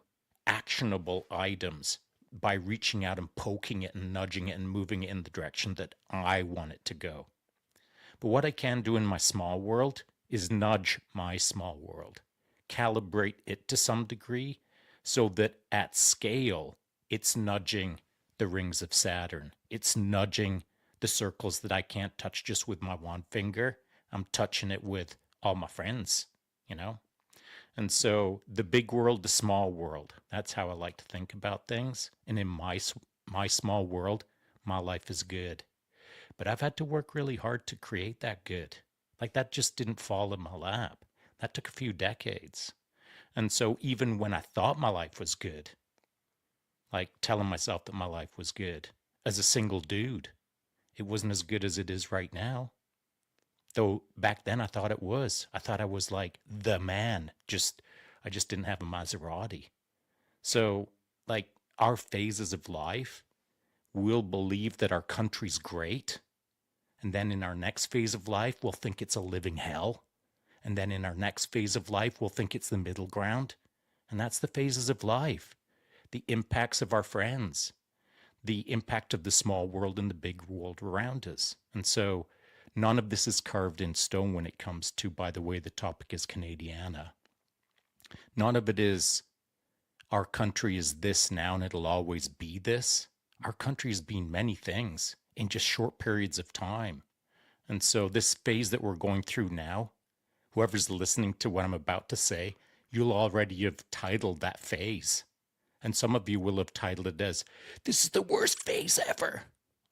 actionable items, by reaching out and poking it and nudging it and moving it in the direction that I want it to go. But what I can do in my small world is nudge my small world, calibrate it to some degree so that at scale, it's nudging the rings of Saturn. It's nudging the circles that I can't touch just with my one finger. I'm touching it with all my friends, And so the big world, the small world, that's how I like to think about things. And in my small world, my life is good. But I've had to work really hard to create that good. That just didn't fall in my lap. That took a few decades. And so even when I thought my life was good, telling myself that my life was good, as a single dude, it wasn't as good as it is right now. Though back then I thought it was. I thought I was the man. I just didn't have a Maserati. So our phases of life, we'll believe that our country's great. And then in our next phase of life, we'll think it's a living hell. And then in our next phase of life, we'll think it's the middle ground. And that's the phases of life. The impacts of our friends. The impact of the small world and the big world around us. And so none of this is carved in stone when it comes to, by the way, the topic is Canadiana. None of it is our country is this now and it'll always be this. Our country has been many things in just short periods of time. And so this phase that we're going through now, whoever's listening to what I'm about to say, you'll already have titled that phase. And some of you will have titled it as, this is the worst phase ever.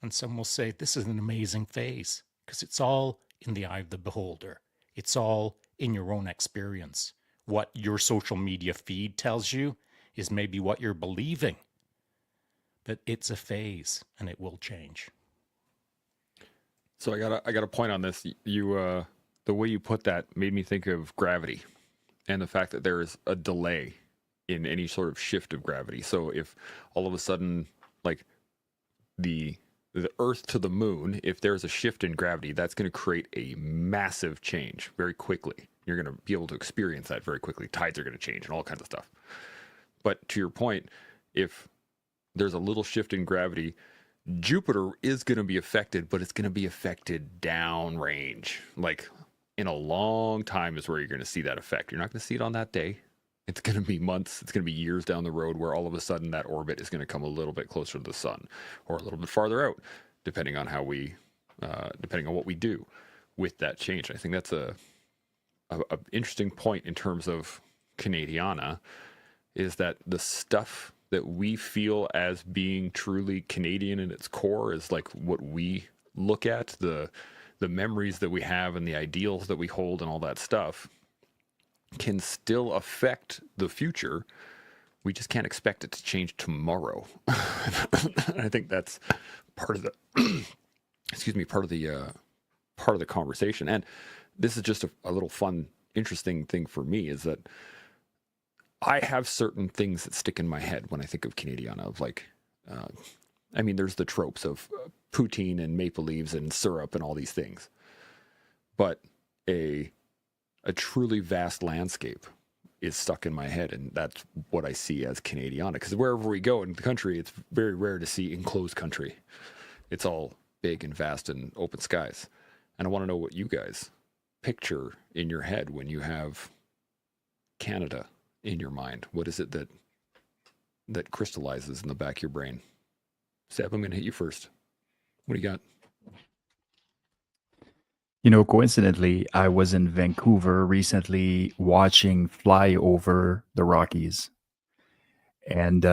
And some will say, this is an amazing phase. Because it's all in the eye of the beholder. It's all in your own experience. What your social media feed tells you is maybe what you're believing. But it's a phase, and it will change. So I got a point on this. You the way you put that made me think of gravity, and the fact that there is a delay in any sort of shift of gravity. So if all of a sudden, the Earth to the moon, if there's a shift in gravity, that's going to create a massive change very quickly. You're going to be able to experience that very quickly. Tides are going to change and all kinds of stuff. But to your point, if there's a little shift in gravity, Jupiter is going to be affected, but it's going to be affected downrange. In a long time is where you're going to see that effect. You're not going to see it on that day, It's going to be months, it's going to be years down the road where all of a sudden that orbit is going to come a little bit closer to the sun or a little bit farther out, depending on depending on what we do with that change. I think that's a interesting point in terms of Canadiana, is that the stuff that we feel as being truly Canadian in its core is like what we look at, the memories that we have and the ideals that we hold and all that stuff can still affect the future. We just can't expect it to change tomorrow. I think that's part of the part of the conversation. And this is just a little fun, interesting thing for me, is that I have certain things that stick in my head when I think of Canadiana, of like, I mean, there's the tropes of poutine and maple leaves and syrup and all these things, but a truly vast landscape is stuck in my head, and that's what I see as Canadiana. Because wherever we go in the country, it's very rare to see enclosed country. It's all big and vast and open skies. And I want to know what you guys picture in your head when you have Canada in your mind. What is it that crystallizes in the back of your brain? Seb, I'm going to hit you first. What do you got? You know, coincidentally, I was in Vancouver recently watching Fly Over the Rockies. And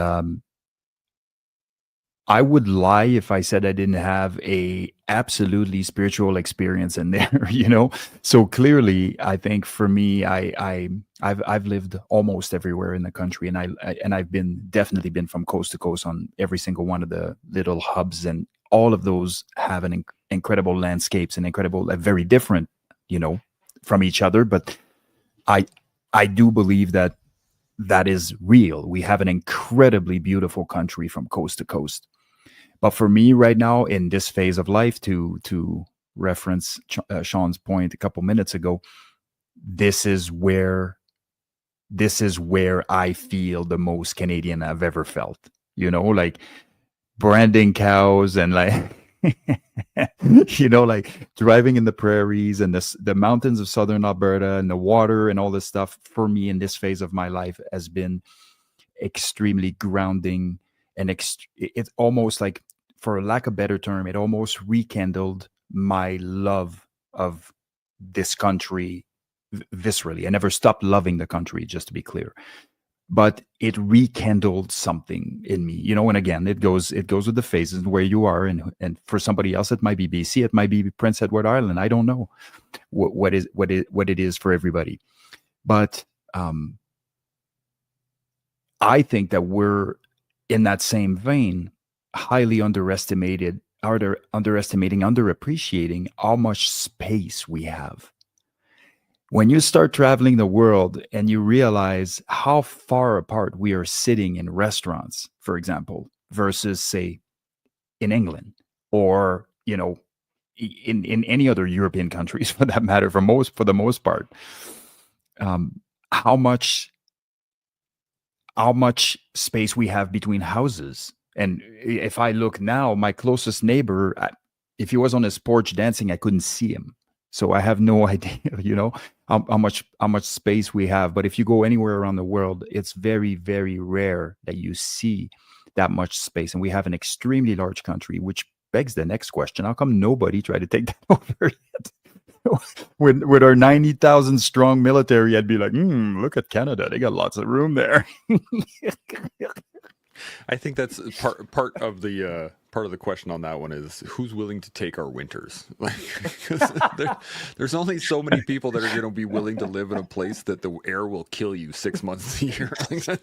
I would lie if I said I didn't have a absolutely spiritual experience in there, you know? So clearly, I think for me, I've lived almost everywhere in the country, and I've definitely been from coast to coast on every single one of the little hubs, and all of those have an incredible landscapes and very different, you know, from each other. But I do believe that is real. We have an incredibly beautiful country from coast to coast. But for me right now, in this phase of life, to reference Shaun's point a couple minutes ago, this is where I feel the most Canadian I've ever felt. You know, like branding cows and like, you know, like driving in the prairies and the mountains of southern Alberta and the water and all this stuff, for me in this phase of my life has been extremely grounding. And it's almost like, for lack of a better term, it almost rekindled my love of this country viscerally. I never stopped loving the country, just to be clear, but it rekindled something in me, you know. And again, it goes with the phases where you are, and for somebody else it might be BC, it might be Prince Edward Island. I don't know what it is for everybody, but I think that we're in that same vein, highly underappreciating how much space we have. When you start traveling the world and you realize how far apart we are sitting in restaurants, for example, versus, say, in England, or, you know, in any other European countries for that matter, for the most part, how much space we have between houses. And if I look now, my closest neighbor, if he was on his porch dancing, I couldn't see him. So I have no idea, you know, how much space we have. But if you go anywhere around the world, it's very, very rare that you see that much space. And we have an extremely large country, which begs the next question: how come nobody tried to take that over yet? With our 90,000 strong military, I'd be like, look at Canada. They got lots of room there. I think that's part of the question on that one is, who's willing to take our winters? Like, there's only so many people that are going to be willing to live in a place that the air will kill you 6 months a year. Like,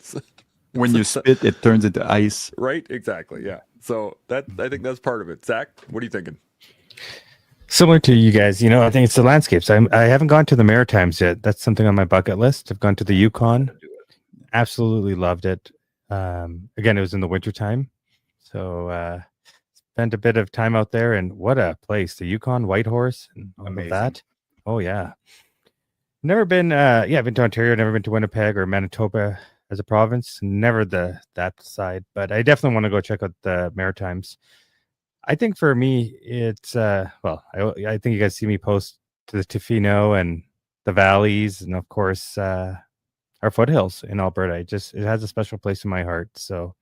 when you spit, it turns into ice. Right? Exactly. Yeah. So I think that's part of it. Zach, what are you thinking? Similar to you guys, you know, I think it's the landscapes. I haven't gone to the Maritimes yet. That's something on my bucket list. I've gone to the Yukon. Absolutely loved it. Again, it was in the wintertime. So spent a bit of time out there, and what a place. The Yukon, Whitehorse, and all of that. Oh, yeah. Never been, I've been to Ontario, never been to Winnipeg or Manitoba as a province. Never that side, but I definitely want to go check out the Maritimes. I think for me, it's, I think you guys see me post to the Tofino and the valleys, and of course, our foothills in Alberta. It has a special place in my heart. So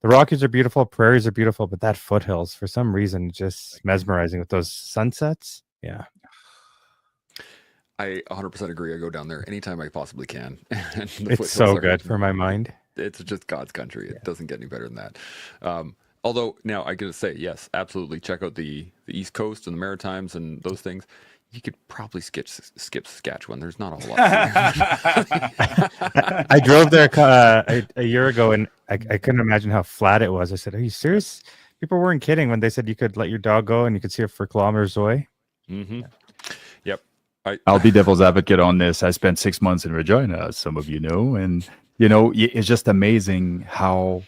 the Rockies are beautiful, prairies are beautiful, but that foothills, for some reason, just mesmerizing with those sunsets. Yeah. I 100% agree. I go down there anytime I possibly can. And the It's foothills so are, good for my mind. it's just God's country. It Yeah. doesn't get any better than that. Although now I gotta say, yes, absolutely. Check out the East Coast and the Maritimes and those things. You could probably skip Saskatchewan. There's not a whole lot. I drove there a year ago, and I couldn't imagine how flat it was. I said, "Are you serious?" People weren't kidding when they said you could let your dog go and you could see it for kilometers away. Mm-hmm. Yep. I'll be devil's advocate on this. I spent 6 months in Regina, as some of you know, and it's just amazing how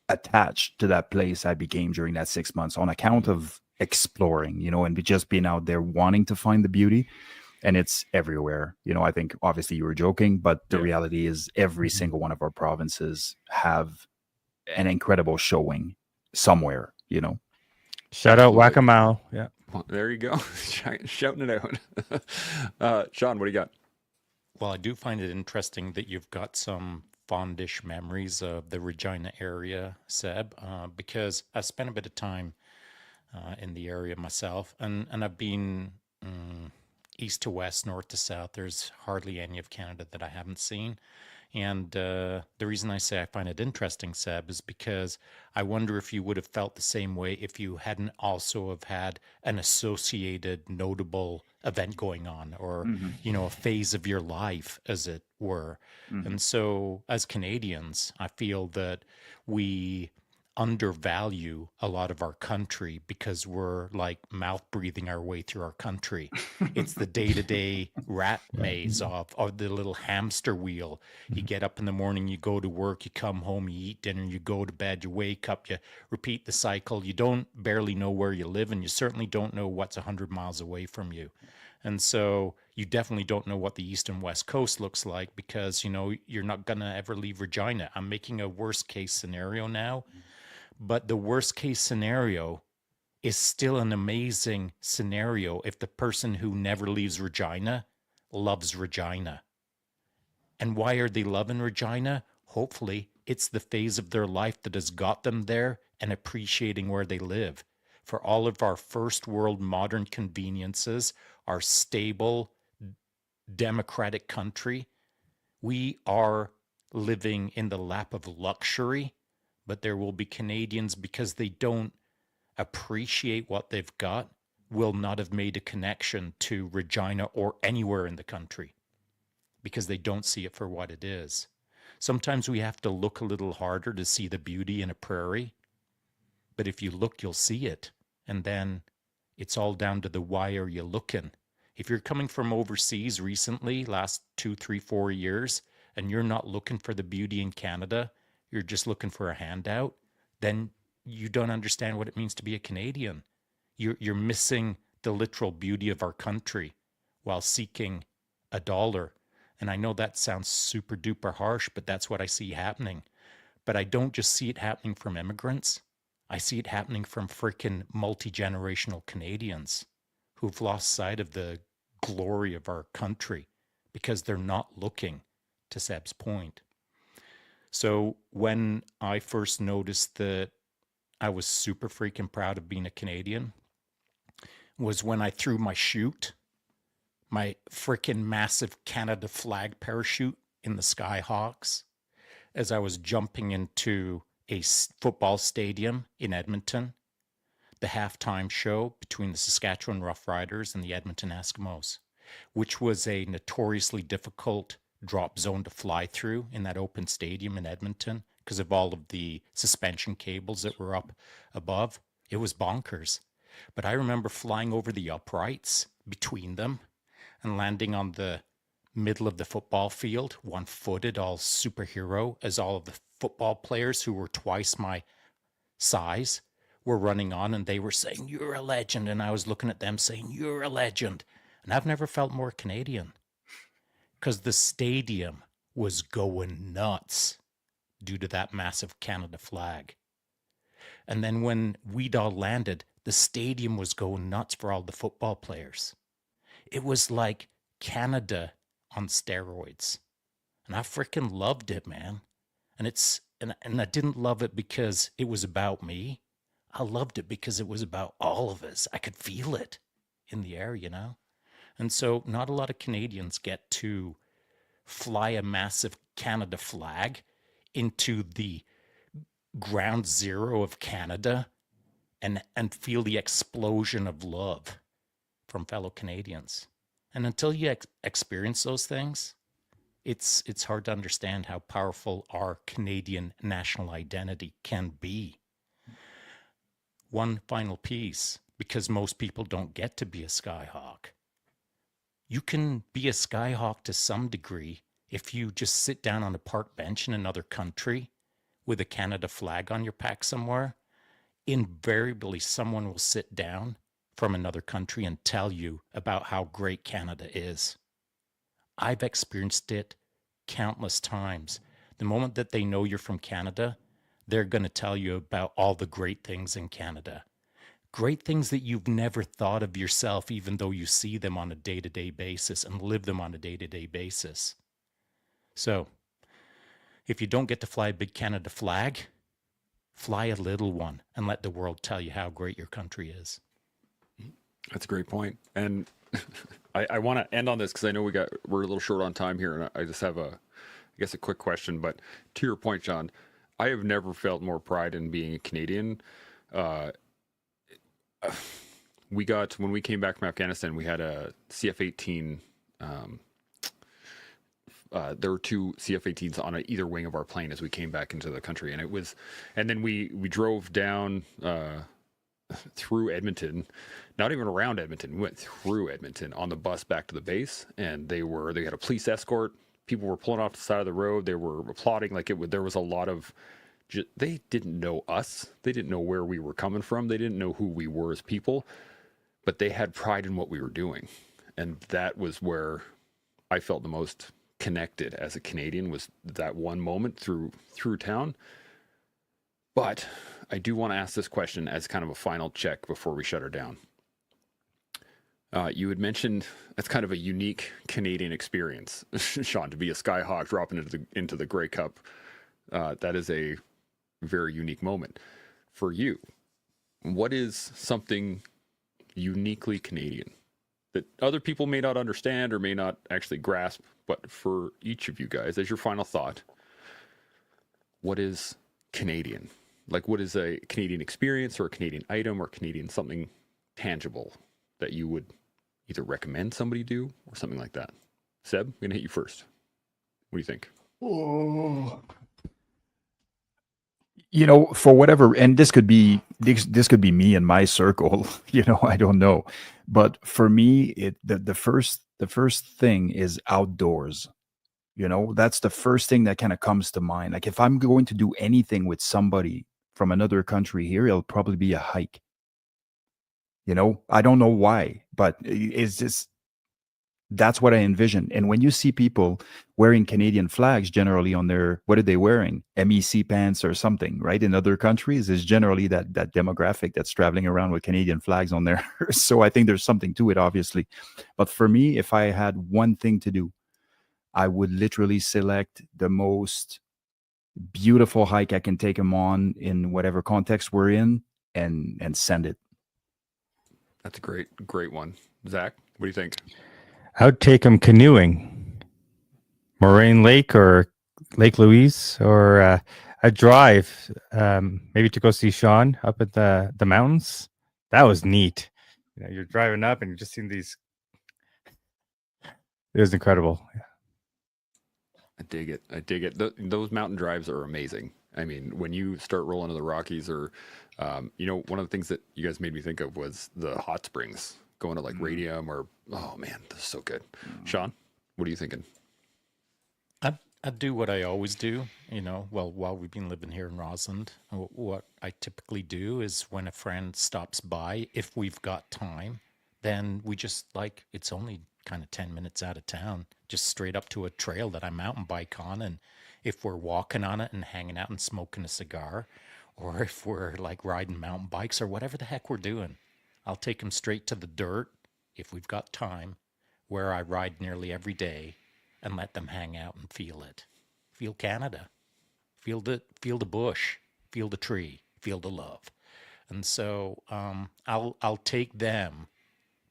attached to that place I became during that 6 months on account of exploring, and just being out there wanting to find the beauty. And it's everywhere. I think obviously you were joking, but the reality is every single one of our provinces have an incredible showing somewhere. Shout out Absolutely. Whack-A-Mile. Yeah. Well, there you go. Shouting it out. Shaun, what do you got? Well, I do find it interesting that you've got some fondish memories of the Regina area, Seb, because I spent a bit of time in the area myself, and I've been east to west, north to south. There's hardly any of Canada that I haven't seen. And the reason I say I find it interesting, Seb, is because I wonder if you would have felt the same way if you hadn't also have had an associated notable event going on, or a phase of your life, as it were. And so as Canadians, I feel that we undervalue a lot of our country because we're like mouth breathing our way through our country. It's the day-to-day rat maze of the little hamster wheel. You get up in the morning, you go to work, you come home, you eat dinner, you go to bed, you wake up, you repeat the cycle. You don't barely know where you live, and you certainly don't know what's 100 miles away from you. And so you definitely don't know what the east and west coast looks like, because you're not gonna ever leave Regina. I'm making a worst case scenario now, but the worst case scenario is still an amazing scenario if the person who never leaves Regina loves Regina. And why are they loving Regina? Hopefully, it's the phase of their life that has got them there and appreciating where they live. For all of our first world modern conveniences, our stable, democratic country, we are living in the lap of luxury. But there will be Canadians, because they don't appreciate what they've got, will not have made a connection to Regina or anywhere in the country, because they don't see it for what it is. Sometimes we have to look a little harder to see the beauty in a prairie, but if you look, you'll see it. And then it's all down to the why are you looking. If you're coming from overseas recently, last 2, 3, 4 years, and you're not looking for the beauty in Canada, you're just looking for a handout, then you don't understand what it means to be a Canadian. You're missing the literal beauty of our country while seeking a dollar. And I know that sounds super duper harsh, but that's what I see happening. But I don't just see it happening from immigrants. I see it happening from freaking multi-generational Canadians who've lost sight of the glory of our country because they're not looking, to Seb's point. So when I first noticed that I was super freaking proud of being a Canadian was when I threw my chute, my freaking massive Canada flag parachute in the Skyhawks, as I was jumping into a football stadium in Edmonton, the halftime show between the Saskatchewan Roughriders and the Edmonton Eskimos, which was a notoriously difficult drop zone to fly through in that open stadium in Edmonton because of all of the suspension cables that were up above. It was bonkers. But I remember flying over the uprights between them and landing on the middle of the football field, one-footed, all superhero, as all of the football players who were twice my size were running on, and they were saying, "You're a legend." And I was looking at them saying, "You're a legend." And I've never felt more Canadian, because the stadium was going nuts due to that massive Canada flag. And then when we'd all landed, the stadium was going nuts for all the football players. It was like Canada on steroids. And I freaking loved it, man. And I didn't love it because it was about me. I loved it because it was about all of us. I could feel it in the air, you know? And so not a lot of Canadians get to fly a massive Canada flag into the ground zero of Canada and feel the explosion of love from fellow Canadians. And until you experience those things, it's hard to understand how powerful our Canadian national identity can be. One final piece, because most people don't get to be a skyhawk. You can be a skyhawk to some degree if you just sit down on a park bench in another country with a Canada flag on your pack somewhere. Invariably, someone will sit down from another country and tell you about how great Canada is. I've experienced it countless times. The moment that they know you're from Canada, they're going to tell you about all the great things in Canada. Great things that you've never thought of yourself, even though you see them on a day-to-day basis and live them on a day-to-day basis. So, if you don't get to fly a big Canada flag, fly a little one and let the world tell you how great your country is. That's a great point. And I want to end on this because I know we're a little short on time here, and I just have I guess a quick question. But to your point, Shaun, I have never felt more pride in being a Canadian. When we came back from Afghanistan, we had a CF-18. There were two CF-18s on either wing of our plane as we came back into the country, and then we drove down through Edmonton, not even around Edmonton. We went through Edmonton on the bus back to the base, and they had a police escort. People were pulling off the side of the road. They were applauding there was a lot of. They didn't know us. They didn't know where we were coming from. They didn't know who we were as people, but they had pride in what we were doing, and that was where I felt the most connected as a Canadian, was that one moment through town. But I do want to ask this question as kind of a final check before we shut her down. You had mentioned it's kind of a unique Canadian experience, Shaun, to be a Skyhawk dropping into the Grey Cup. That is a very unique moment for you. What is something uniquely Canadian that other people may not understand or may not actually grasp, but for each of you guys, as your final thought, what is Canadian? Like, what is a Canadian experience or a Canadian item or Canadian something tangible that you would either recommend somebody do or something like that? Seb, I'm going to hit you first. What do you think? Oh. For whatever, and this could be me and my circle, I don't know. But for me, the first thing is outdoors. That's the first thing that kind of comes to mind. Like, if I'm going to do anything with somebody from another country here, it'll probably be a hike. I don't know why, but it's just, that's what I envision. And when you see people wearing Canadian flags, generally on what are they wearing? MEC pants or something, right? In other countries, is generally that demographic that's traveling around with Canadian flags on there. So I think there's something to it, obviously. But for me, if I had one thing to do, I would literally select the most beautiful hike I can take them on in whatever context we're in, and send it. That's a great one. Zach, what do you think? I would take them canoeing, Moraine Lake or Lake Louise, or a drive, maybe to go see Shaun up at the mountains. That was neat. You're driving up and you're just seeing these. It was incredible. Yeah. I dig it. Those mountain drives are amazing. I mean, when you start rolling to the Rockies, or one of the things that you guys made me think of was the hot springs, going to like Radium, or, oh man, that's so good. Shaun, what are you thinking? I do what I always do, while we've been living here in Rossland. What I typically do is, when a friend stops by, if we've got time, then we just, it's only kind of 10 minutes out of town, just straight up to a trail that I mountain bike on. And if we're walking on it and hanging out and smoking a cigar, or if we're riding mountain bikes or whatever the heck we're doing, I'll take them straight to the dirt, if we've got time, where I ride nearly every day, and let them hang out and feel it. Feel Canada. Feel the bush. Feel the tree. Feel the love. And so I'll take them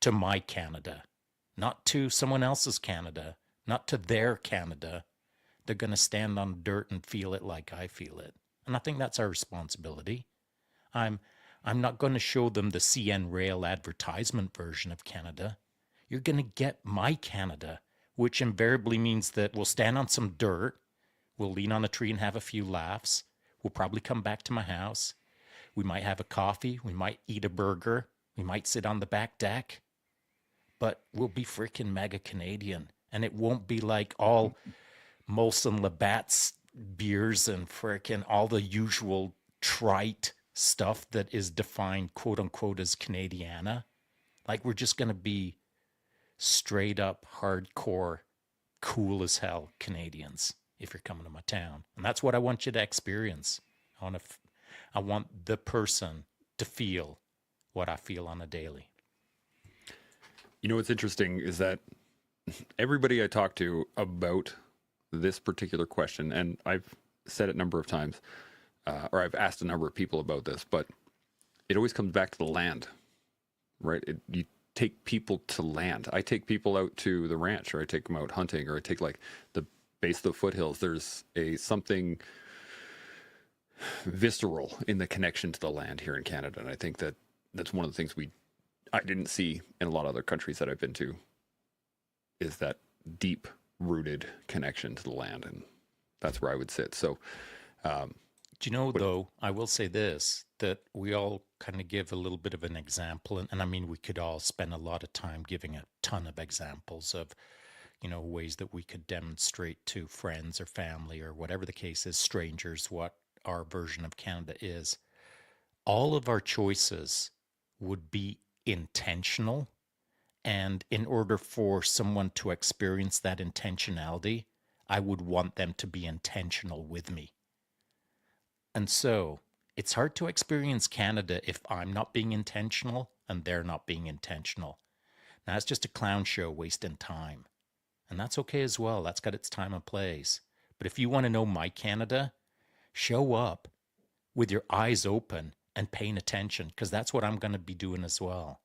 to my Canada, not to someone else's Canada, not to their Canada. They're going to stand on dirt and feel it like I feel it. And I think that's our responsibility. I'm not going to show them the CN Rail advertisement version of Canada. You're going to get my Canada, which invariably means that we'll stand on some dirt, we'll lean on a tree and have a few laughs, we'll probably come back to my house, we might have a coffee, we might eat a burger, we might sit on the back deck, but we'll be freaking mega Canadian. And it won't be like all Molson Labatt's beers and freaking all the usual trite stuff that is defined quote unquote as Canadiana. Like we're just going to be straight up hardcore cool as hell Canadians if you're coming to my town. And that's what I want you to experience. I want the person to feel what I feel on a daily. You know what's interesting is that everybody I talk to about this particular question, and I've said it a number of times, or I've asked a number of people about this, but it always comes back to the land, right? You take people to land. I take people out to the ranch, or I take them out hunting, or I take like the base of the foothills. There's something visceral in the connection to the land here in Canada, and I think that that's one of the things I didn't see in a lot of other countries that I've been to, is that deep rooted connection to the land, and that's where I would sit. So do you know, though, I will say this, that we all kind of give a little bit of an example. And I mean, we could all spend a lot of time giving a ton of examples of, you know, ways that we could demonstrate to friends or family or whatever the case is, strangers, what our version of Canada is. All of our choices would be intentional. And in order for someone to experience that intentionality, I would want them to be intentional with me. And so it's hard to experience Canada if I'm not being intentional and they're not being intentional. Now, it's just a clown show wasting time. And that's okay as well. That's got its time and place. But if you want to know my Canada, show up with your eyes open and paying attention, because that's what I'm going to be doing as well.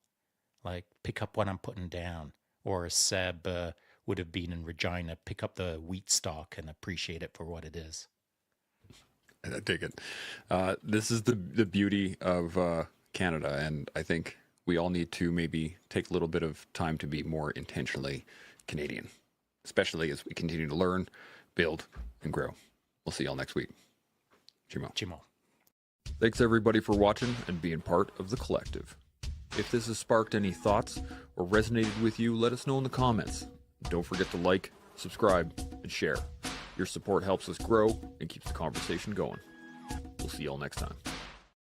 Like, pick up what I'm putting down. Or as Seb would have been in Regina, pick up the wheat stalk and appreciate it for what it is. I dig it. This is the beauty of Canada, and I think we all need to maybe take a little bit of time to be more intentionally Canadian, especially as we continue to learn, build, and grow. We'll see y'all next week. Chimo. Chimo. Thanks everybody for watching and being part of the collective. If this has sparked any thoughts or resonated with you, let us know in the comments. Don't forget to like, subscribe, and share. Your support helps us grow and keeps the conversation going. We'll see y'all next time.